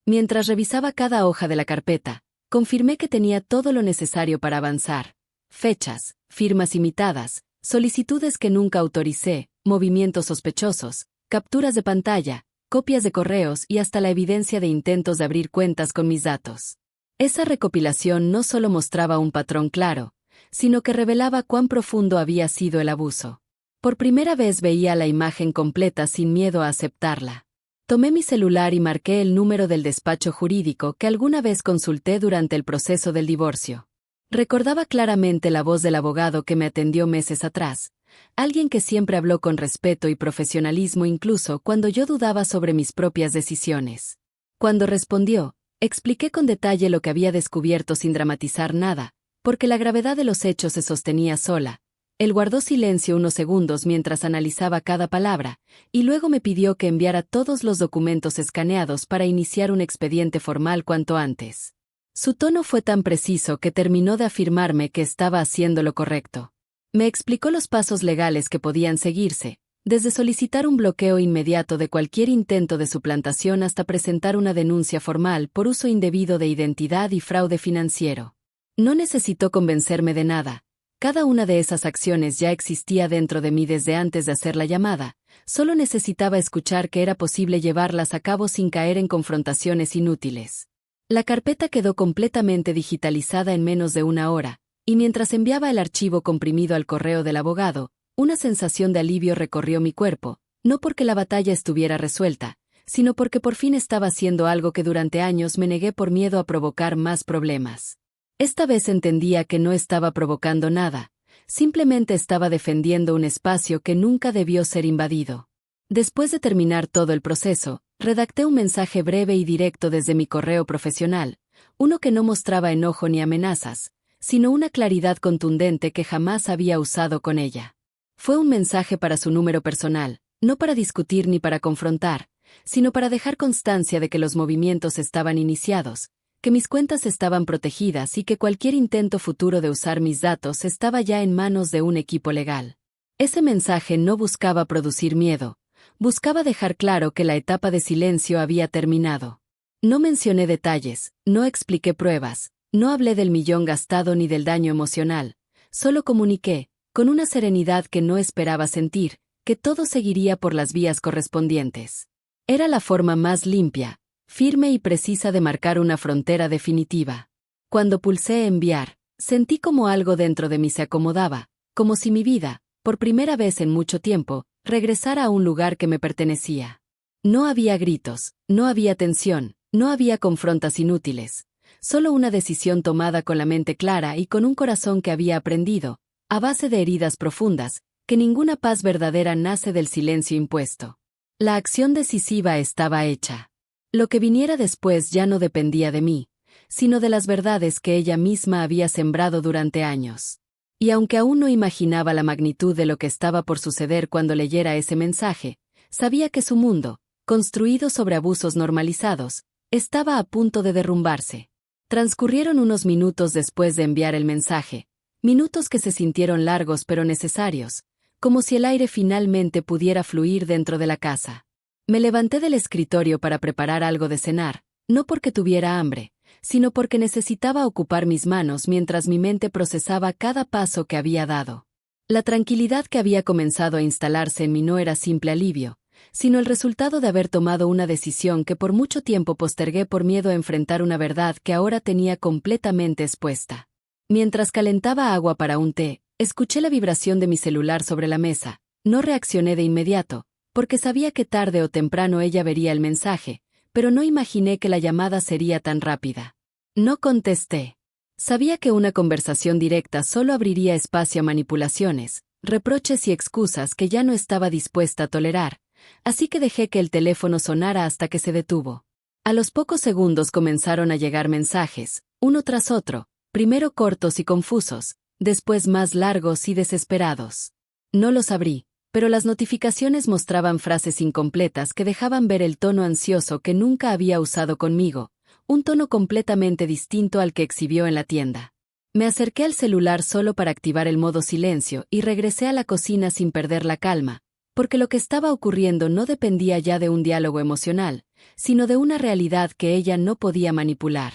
Mientras revisaba cada hoja de la carpeta, confirmé que tenía todo lo necesario para avanzar. Fechas, firmas imitadas, solicitudes que nunca autoricé, movimientos sospechosos, capturas de pantalla, copias de correos y hasta la evidencia de intentos de abrir cuentas con mis datos. Esa recopilación no solo mostraba un patrón claro, sino que revelaba cuán profundo había sido el abuso. Por primera vez veía la imagen completa sin miedo a aceptarla. Tomé mi celular y marqué el número del despacho jurídico que alguna vez consulté durante el proceso del divorcio. Recordaba claramente la voz del abogado que me atendió meses atrás, alguien que siempre habló con respeto y profesionalismo incluso cuando yo dudaba sobre mis propias decisiones. Cuando respondió, expliqué con detalle lo que había descubierto sin dramatizar nada, porque la gravedad de los hechos se sostenía sola. Él guardó silencio unos segundos mientras analizaba cada palabra, y luego me pidió que enviara todos los documentos escaneados para iniciar un expediente formal cuanto antes. Su tono fue tan preciso que terminó de afirmarme que estaba haciendo lo correcto. Me explicó los pasos legales que podían seguirse, desde solicitar un bloqueo inmediato de cualquier intento de suplantación hasta presentar una denuncia formal por uso indebido de identidad y fraude financiero. No necesitó convencerme de nada. Cada una de esas acciones ya existía dentro de mí desde antes de hacer la llamada, solo necesitaba escuchar que era posible llevarlas a cabo sin caer en confrontaciones inútiles. La carpeta quedó completamente digitalizada en menos de una hora, y mientras enviaba el archivo comprimido al correo del abogado, una sensación de alivio recorrió mi cuerpo, no porque la batalla estuviera resuelta, sino porque por fin estaba haciendo algo que durante años me negué por miedo a provocar más problemas. Esta vez entendía que no estaba provocando nada, simplemente estaba defendiendo un espacio que nunca debió ser invadido. Después de terminar todo el proceso, redacté un mensaje breve y directo desde mi correo profesional, uno que no mostraba enojo ni amenazas, sino una claridad contundente que jamás había usado con ella. Fue un mensaje para su número personal, no para discutir ni para confrontar, sino para dejar constancia de que los movimientos estaban iniciados, que mis cuentas estaban protegidas y que cualquier intento futuro de usar mis datos estaba ya en manos de un equipo legal. Ese mensaje no buscaba producir miedo, buscaba dejar claro que la etapa de silencio había terminado. No mencioné detalles, no expliqué pruebas, no hablé del millón gastado ni del daño emocional, solo comuniqué, con una serenidad que no esperaba sentir, que todo seguiría por las vías correspondientes. Era la forma más limpia, firme y precisa de marcar una frontera definitiva. Cuando pulsé enviar, sentí como algo dentro de mí se acomodaba, como si mi vida, por primera vez en mucho tiempo, regresara a un lugar que me pertenecía. No había gritos, no había tensión, no había confrontas inútiles, solo una decisión tomada con la mente clara y con un corazón que había aprendido, a base de heridas profundas, que ninguna paz verdadera nace del silencio impuesto. La acción decisiva estaba hecha. Lo que viniera después ya no dependía de mí, sino de las verdades que ella misma había sembrado durante años. Y aunque aún no imaginaba la magnitud de lo que estaba por suceder cuando leyera ese mensaje, sabía que su mundo, construido sobre abusos normalizados, estaba a punto de derrumbarse. Transcurrieron unos minutos después de enviar el mensaje, minutos que se sintieron largos pero necesarios, como si el aire finalmente pudiera fluir dentro de la casa. Me levanté del escritorio para preparar algo de cenar, no porque tuviera hambre, sino porque necesitaba ocupar mis manos mientras mi mente procesaba cada paso que había dado. La tranquilidad que había comenzado a instalarse en mí no era simple alivio, sino el resultado de haber tomado una decisión que por mucho tiempo postergué por miedo a enfrentar una verdad que ahora tenía completamente expuesta. Mientras calentaba agua para un té, escuché la vibración de mi celular sobre la mesa. No reaccioné de inmediato, porque sabía que tarde o temprano ella vería el mensaje, pero no imaginé que la llamada sería tan rápida. No contesté. Sabía que una conversación directa solo abriría espacio a manipulaciones, reproches y excusas que ya no estaba dispuesta a tolerar, así que dejé que el teléfono sonara hasta que se detuvo. A los pocos segundos comenzaron a llegar mensajes, uno tras otro, primero cortos y confusos, después más largos y desesperados. No los abrí, pero las notificaciones mostraban frases incompletas que dejaban ver el tono ansioso que nunca había usado conmigo, un tono completamente distinto al que exhibió en la tienda. Me acerqué al celular solo para activar el modo silencio y regresé a la cocina sin perder la calma, porque lo que estaba ocurriendo no dependía ya de un diálogo emocional, sino de una realidad que ella no podía manipular.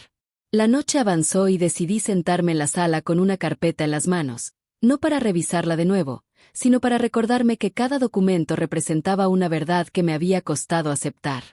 La noche avanzó y decidí sentarme en la sala con una carpeta en las manos, no para revisarla de nuevo, sino para recordarme que cada documento representaba una verdad que me había costado aceptar.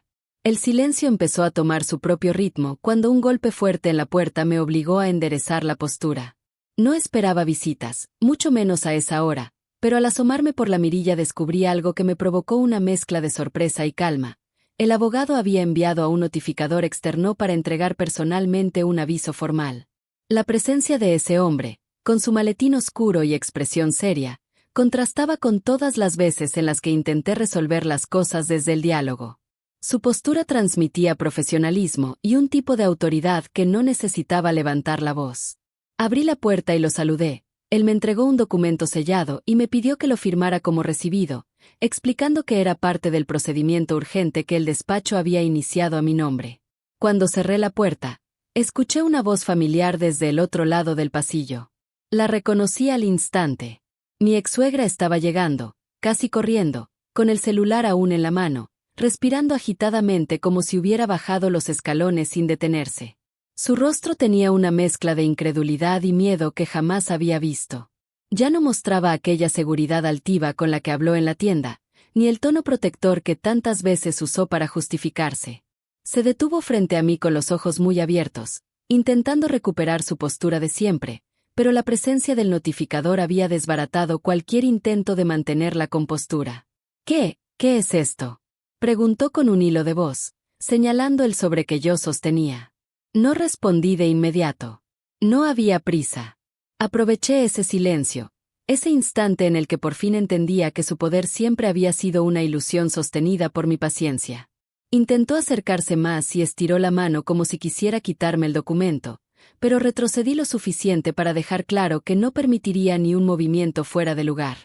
El silencio empezó a tomar su propio ritmo cuando un golpe fuerte en la puerta me obligó a enderezar la postura. No esperaba visitas, mucho menos a esa hora, pero al asomarme por la mirilla descubrí algo que me provocó una mezcla de sorpresa y calma. El abogado había enviado a un notificador externo para entregar personalmente un aviso formal. La presencia de ese hombre, con su maletín oscuro y expresión seria, contrastaba con todas las veces en las que intenté resolver las cosas desde el diálogo. Su postura transmitía profesionalismo y un tipo de autoridad que no necesitaba levantar la voz. Abrí la puerta y lo saludé. Él me entregó un documento sellado y me pidió que lo firmara como recibido, explicando que era parte del procedimiento urgente que el despacho había iniciado a mi nombre. Cuando cerré la puerta, escuché una voz familiar desde el otro lado del pasillo. La reconocí al instante. Mi ex-suegra estaba llegando, casi corriendo, con el celular aún en la mano, respirando agitadamente como si hubiera bajado los escalones sin detenerse. Su rostro tenía una mezcla de incredulidad y miedo que jamás había visto. Ya no mostraba aquella seguridad altiva con la que habló en la tienda, ni el tono protector que tantas veces usó para justificarse. Se detuvo frente a mí con los ojos muy abiertos, intentando recuperar su postura de siempre, pero la presencia del notificador había desbaratado cualquier intento de mantener la compostura. ¿Qué es esto?, preguntó con un hilo de voz, señalando el sobre que yo sostenía. No respondí de inmediato. No había prisa. Aproveché ese silencio, ese instante en el que por fin entendía que su poder siempre había sido una ilusión sostenida por mi paciencia. Intentó acercarse más y estiró la mano como si quisiera quitarme el documento, pero retrocedí lo suficiente para dejar claro que no permitiría ni un movimiento fuera de lugar.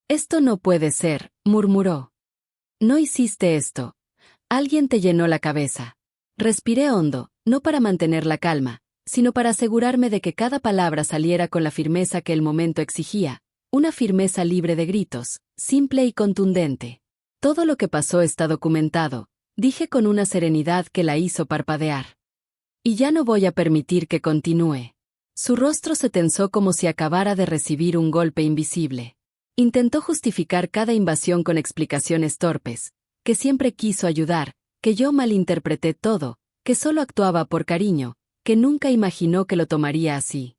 «Esto no puede ser», murmuró. «No hiciste esto. Alguien te llenó la cabeza». Respiré hondo, no para mantener la calma, sino para asegurarme de que cada palabra saliera con la firmeza que el momento exigía, una firmeza libre de gritos, simple y contundente. «Todo lo que pasó está documentado», dije con una serenidad que la hizo parpadear. «Y ya no voy a permitir que continúe». Su rostro se tensó como si acabara de recibir un golpe invisible. Intentó justificar cada invasión con explicaciones torpes, que siempre quiso ayudar, que yo malinterpreté todo, que solo actuaba por cariño, que nunca imaginó que lo tomaría así.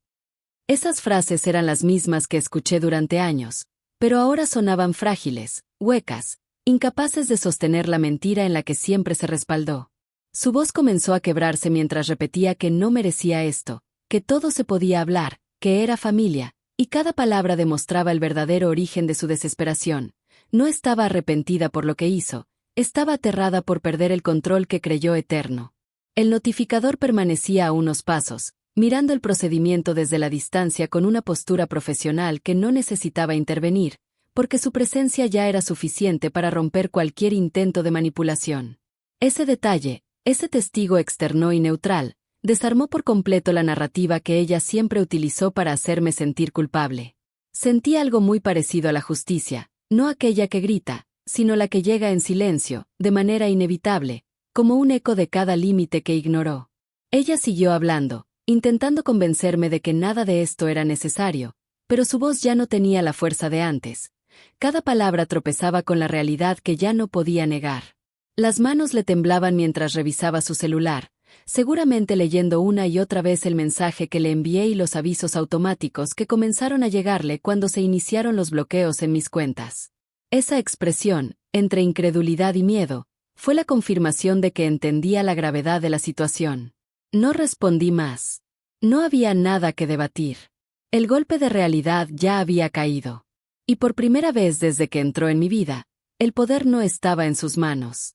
Esas frases eran las mismas que escuché durante años, pero ahora sonaban frágiles, huecas, incapaces de sostener la mentira en la que siempre se respaldó. Su voz comenzó a quebrarse mientras repetía que no merecía esto, que todo se podía hablar, que era familia, y cada palabra demostraba el verdadero origen de su desesperación. No estaba arrepentida por lo que hizo, estaba aterrada por perder el control que creyó eterno. El notificador permanecía a unos pasos, mirando el procedimiento desde la distancia con una postura profesional que no necesitaba intervenir, porque su presencia ya era suficiente para romper cualquier intento de manipulación. Ese detalle, ese testigo externo y neutral, desarmó por completo la narrativa que ella siempre utilizó para hacerme sentir culpable. Sentí algo muy parecido a la justicia, no aquella que grita, sino la que llega en silencio, de manera inevitable, como un eco de cada límite que ignoró. Ella siguió hablando, intentando convencerme de que nada de esto era necesario, pero su voz ya no tenía la fuerza de antes. Cada palabra tropezaba con la realidad que ya no podía negar. Las manos le temblaban mientras revisaba su celular, seguramente leyendo una y otra vez el mensaje que le envié y los avisos automáticos que comenzaron a llegarle cuando se iniciaron los bloqueos en mis cuentas. Esa expresión, entre incredulidad y miedo, fue la confirmación de que entendía la gravedad de la situación. No respondí más. No había nada que debatir. El golpe de realidad ya había caído. Y por primera vez desde que entró en mi vida, el poder no estaba en sus manos.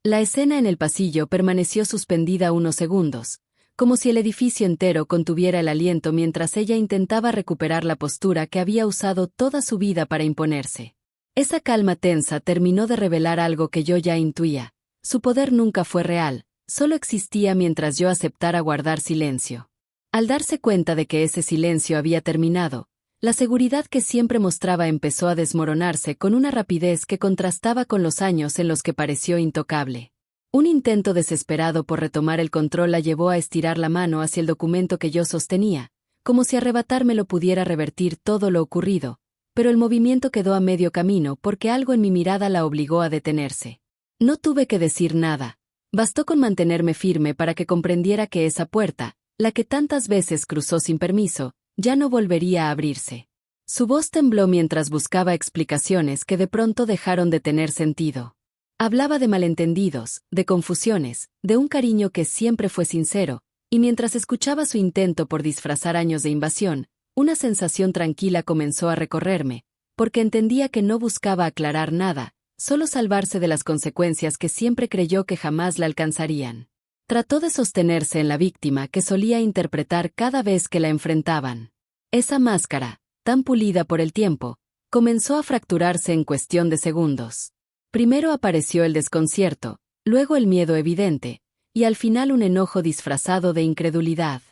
La escena en el pasillo permaneció suspendida unos segundos, como si el edificio entero contuviera el aliento mientras ella intentaba recuperar la postura que había usado toda su vida para imponerse. Esa calma tensa terminó de revelar algo que yo ya intuía. Su poder nunca fue real, solo existía mientras yo aceptara guardar silencio. Al darse cuenta de que ese silencio había terminado, la seguridad que siempre mostraba empezó a desmoronarse con una rapidez que contrastaba con los años en los que pareció intocable. Un intento desesperado por retomar el control la llevó a estirar la mano hacia el documento que yo sostenía, como si arrebatármelo pudiera revertir todo lo ocurrido, pero el movimiento quedó a medio camino porque algo en mi mirada la obligó a detenerse. No tuve que decir nada. Bastó con mantenerme firme para que comprendiera que esa puerta, la que tantas veces cruzó sin permiso, ya no volvería a abrirse. Su voz tembló mientras buscaba explicaciones que de pronto dejaron de tener sentido. Hablaba de malentendidos, de confusiones, de un cariño que siempre fue sincero, y mientras escuchaba su intento por disfrazar años de invasión, una sensación tranquila comenzó a recorrerme, porque entendía que no buscaba aclarar nada, solo salvarse de las consecuencias que siempre creyó que jamás la alcanzarían. Trató de sostenerse en la víctima que solía interpretar cada vez que la enfrentaban. Esa máscara, tan pulida por el tiempo, comenzó a fracturarse en cuestión de segundos. Primero apareció el desconcierto, luego el miedo evidente, y al final un enojo disfrazado de incredulidad.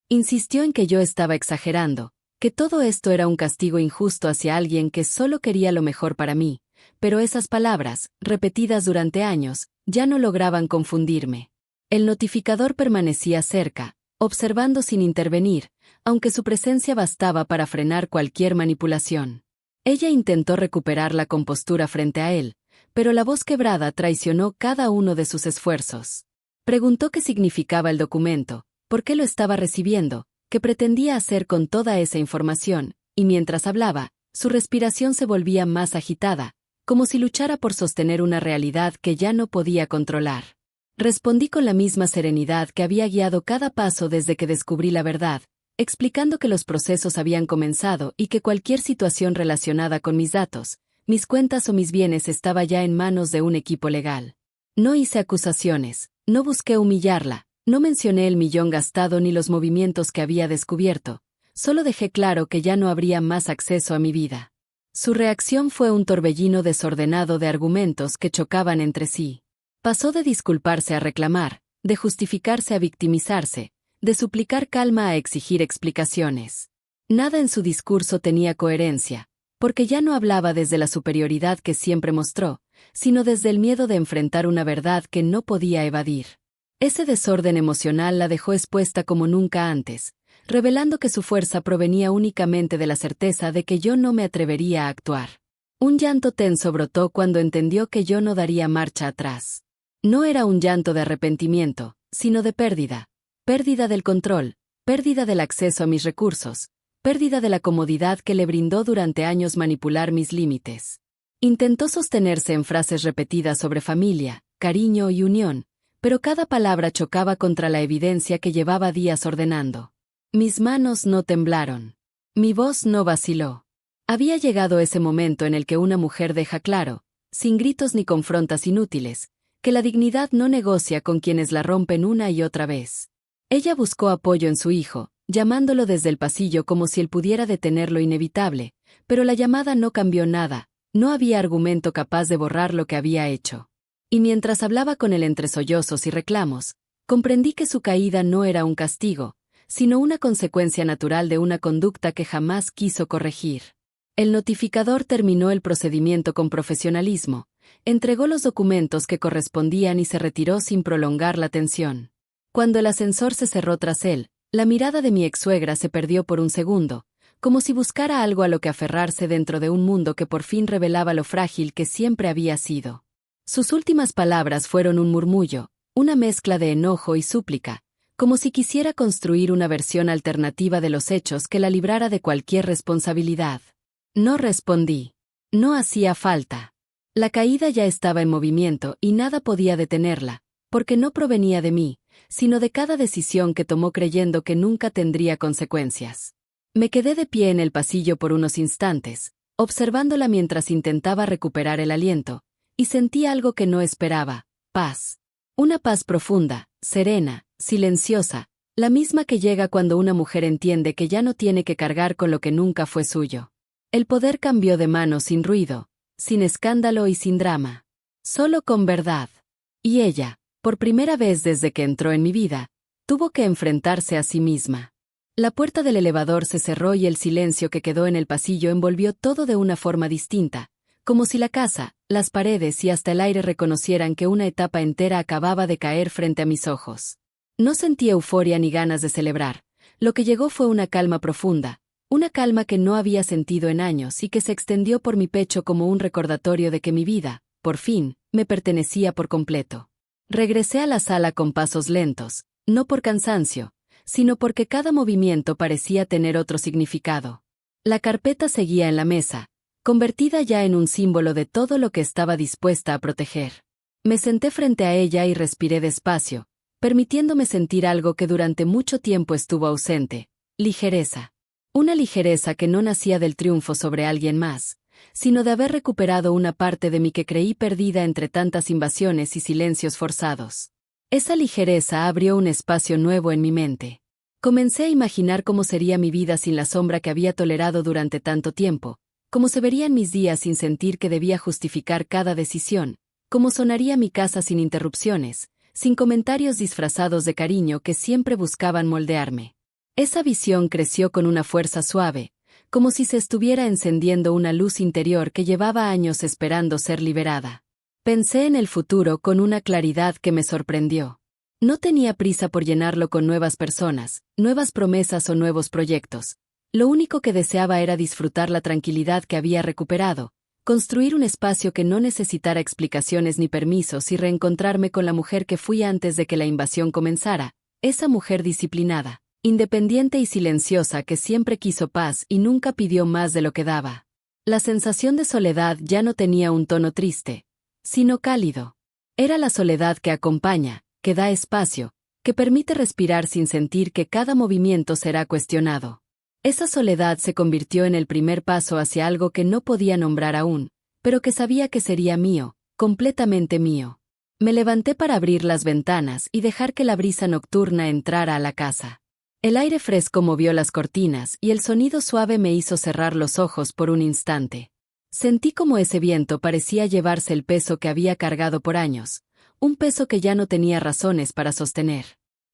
Insistió en que yo estaba exagerando, que todo esto era un castigo injusto hacia alguien que solo quería lo mejor para mí, pero esas palabras, repetidas durante años, ya no lograban confundirme. El notificador permanecía cerca, observando sin intervenir, aunque su presencia bastaba para frenar cualquier manipulación. Ella intentó recuperar la compostura frente a él, pero la voz quebrada traicionó cada uno de sus esfuerzos. Preguntó qué significaba el documento, por qué lo estaba recibiendo, qué pretendía hacer con toda esa información, y mientras hablaba, su respiración se volvía más agitada, como si luchara por sostener una realidad que ya no podía controlar. Respondí con la misma serenidad que había guiado cada paso desde que descubrí la verdad, explicando que los procesos habían comenzado y que cualquier situación relacionada con mis datos, mis cuentas o mis bienes estaba ya en manos de un equipo legal. No hice acusaciones, no busqué humillarla, no mencioné el millón gastado ni los movimientos que había descubierto, solo dejé claro que ya no habría más acceso a mi vida. Su reacción fue un torbellino desordenado de argumentos que chocaban entre sí. Pasó de disculparse a reclamar, de justificarse a victimizarse, de suplicar calma a exigir explicaciones. Nada en su discurso tenía coherencia, porque ya no hablaba desde la superioridad que siempre mostró, sino desde el miedo de enfrentar una verdad que no podía evadir. Ese desorden emocional la dejó expuesta como nunca antes, revelando que su fuerza provenía únicamente de la certeza de que yo no me atrevería a actuar. Un llanto tenso brotó cuando entendió que yo no daría marcha atrás. No era un llanto de arrepentimiento, sino de pérdida. Pérdida del control, pérdida del acceso a mis recursos, pérdida de la comodidad que le brindó durante años manipular mis límites. Intentó sostenerse en frases repetidas sobre familia, cariño y unión, pero cada palabra chocaba contra la evidencia que llevaba días ordenando. Mis manos no temblaron. Mi voz no vaciló. Había llegado ese momento en el que una mujer deja claro, sin gritos ni confrontas inútiles, que la dignidad no negocia con quienes la rompen una y otra vez. Ella buscó apoyo en su hijo, llamándolo desde el pasillo como si él pudiera detener lo inevitable, pero la llamada no cambió nada, no había argumento capaz de borrar lo que había hecho. Y mientras hablaba con él entre sollozos y reclamos, comprendí que su caída no era un castigo, sino una consecuencia natural de una conducta que jamás quiso corregir. El notificador terminó el procedimiento con profesionalismo, entregó los documentos que correspondían y se retiró sin prolongar la tensión. Cuando el ascensor se cerró tras él, la mirada de mi ex-suegra se perdió por un segundo, como si buscara algo a lo que aferrarse dentro de un mundo que por fin revelaba lo frágil que siempre había sido. Sus últimas palabras fueron un murmullo, una mezcla de enojo y súplica, como si quisiera construir una versión alternativa de los hechos que la librara de cualquier responsabilidad. No respondí. No hacía falta. La caída ya estaba en movimiento y nada podía detenerla, porque no provenía de mí, sino de cada decisión que tomó creyendo que nunca tendría consecuencias. Me quedé de pie en el pasillo por unos instantes, observándola mientras intentaba recuperar el aliento, y sentí algo que no esperaba: paz. Una paz profunda, serena, silenciosa, la misma que llega cuando una mujer entiende que ya no tiene que cargar con lo que nunca fue suyo. El poder cambió de mano sin ruido, sin escándalo y sin drama. Solo con verdad. Y ella, por primera vez desde que entró en mi vida, tuvo que enfrentarse a sí misma. La puerta del elevador se cerró y el silencio que quedó en el pasillo envolvió todo de una forma distinta, como si la casa, las paredes y hasta el aire reconocieran que una etapa entera acababa de caer frente a mis ojos. No sentí euforia ni ganas de celebrar. Lo que llegó fue una calma profunda, una calma que no había sentido en años y que se extendió por mi pecho como un recordatorio de que mi vida, por fin, me pertenecía por completo. Regresé a la sala con pasos lentos, no por cansancio, sino porque cada movimiento parecía tener otro significado. La carpeta seguía en la mesa, convertida ya en un símbolo de todo lo que estaba dispuesta a proteger. Me senté frente a ella y respiré despacio, permitiéndome sentir algo que durante mucho tiempo estuvo ausente: ligereza. Una ligereza que no nacía del triunfo sobre alguien más, sino de haber recuperado una parte de mí que creí perdida entre tantas invasiones y silencios forzados. Esa ligereza abrió un espacio nuevo en mi mente. Comencé a imaginar cómo sería mi vida sin la sombra que había tolerado durante tanto tiempo, cómo se verían mis días sin sentir que debía justificar cada decisión, cómo sonaría mi casa sin interrupciones, sin comentarios disfrazados de cariño que siempre buscaban moldearme. Esa visión creció con una fuerza suave, como si se estuviera encendiendo una luz interior que llevaba años esperando ser liberada. Pensé en el futuro con una claridad que me sorprendió. No tenía prisa por llenarlo con nuevas personas, nuevas promesas o nuevos proyectos. Lo único que deseaba era disfrutar la tranquilidad que había recuperado, construir un espacio que no necesitara explicaciones ni permisos y reencontrarme con la mujer que fui antes de que la invasión comenzara, esa mujer disciplinada, independiente y silenciosa que siempre quiso paz y nunca pidió más de lo que daba. La sensación de soledad ya no tenía un tono triste, sino cálido. Era la soledad que acompaña, que da espacio, que permite respirar sin sentir que cada movimiento será cuestionado. Esa soledad se convirtió en el primer paso hacia algo que no podía nombrar aún, pero que sabía que sería mío, completamente mío. Me levanté para abrir las ventanas y dejar que la brisa nocturna entrara a la casa. El aire fresco movió las cortinas y el sonido suave me hizo cerrar los ojos por un instante. Sentí como ese viento parecía llevarse el peso que había cargado por años, un peso que ya no tenía razones para sostener.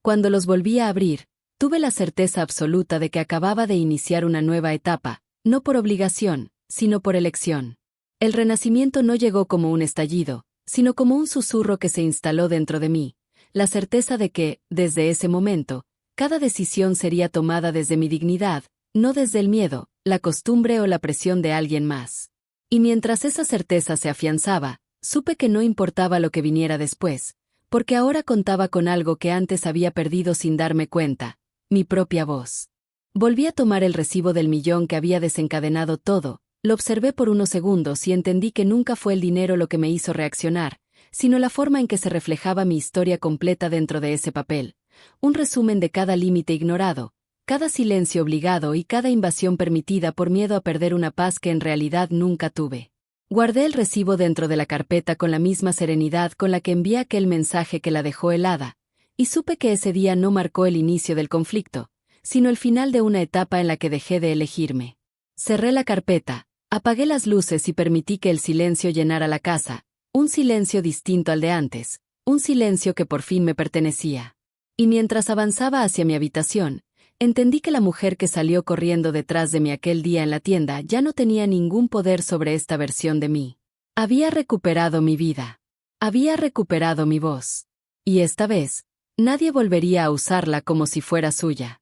Cuando los volví a abrir, tuve la certeza absoluta de que acababa de iniciar una nueva etapa, no por obligación, sino por elección. El renacimiento no llegó como un estallido, sino como un susurro que se instaló dentro de mí, la certeza de que, desde ese momento, cada decisión sería tomada desde mi dignidad, no desde el miedo, la costumbre o la presión de alguien más. Y mientras esa certeza se afianzaba, supe que no importaba lo que viniera después, porque ahora contaba con algo que antes había perdido sin darme cuenta: mi propia voz. Volví a tomar el recibo del millón que había desencadenado todo, lo observé por unos segundos y entendí que nunca fue el dinero lo que me hizo reaccionar, sino la forma en que se reflejaba mi historia completa dentro de ese papel, un resumen de cada límite ignorado, cada silencio obligado y cada invasión permitida por miedo a perder una paz que en realidad nunca tuve. Guardé el recibo dentro de la carpeta con la misma serenidad con la que envié aquel mensaje que la dejó helada, y supe que ese día no marcó el inicio del conflicto, sino el final de una etapa en la que dejé de elegirme. Cerré la carpeta, apagué las luces y permití que el silencio llenara la casa, un silencio distinto al de antes, un silencio que por fin me pertenecía. Y mientras avanzaba hacia mi habitación, entendí que la mujer que salió corriendo detrás de mí aquel día en la tienda ya no tenía ningún poder sobre esta versión de mí. Había recuperado mi vida. Había recuperado mi voz. Y esta vez, nadie volvería a usarla como si fuera suya.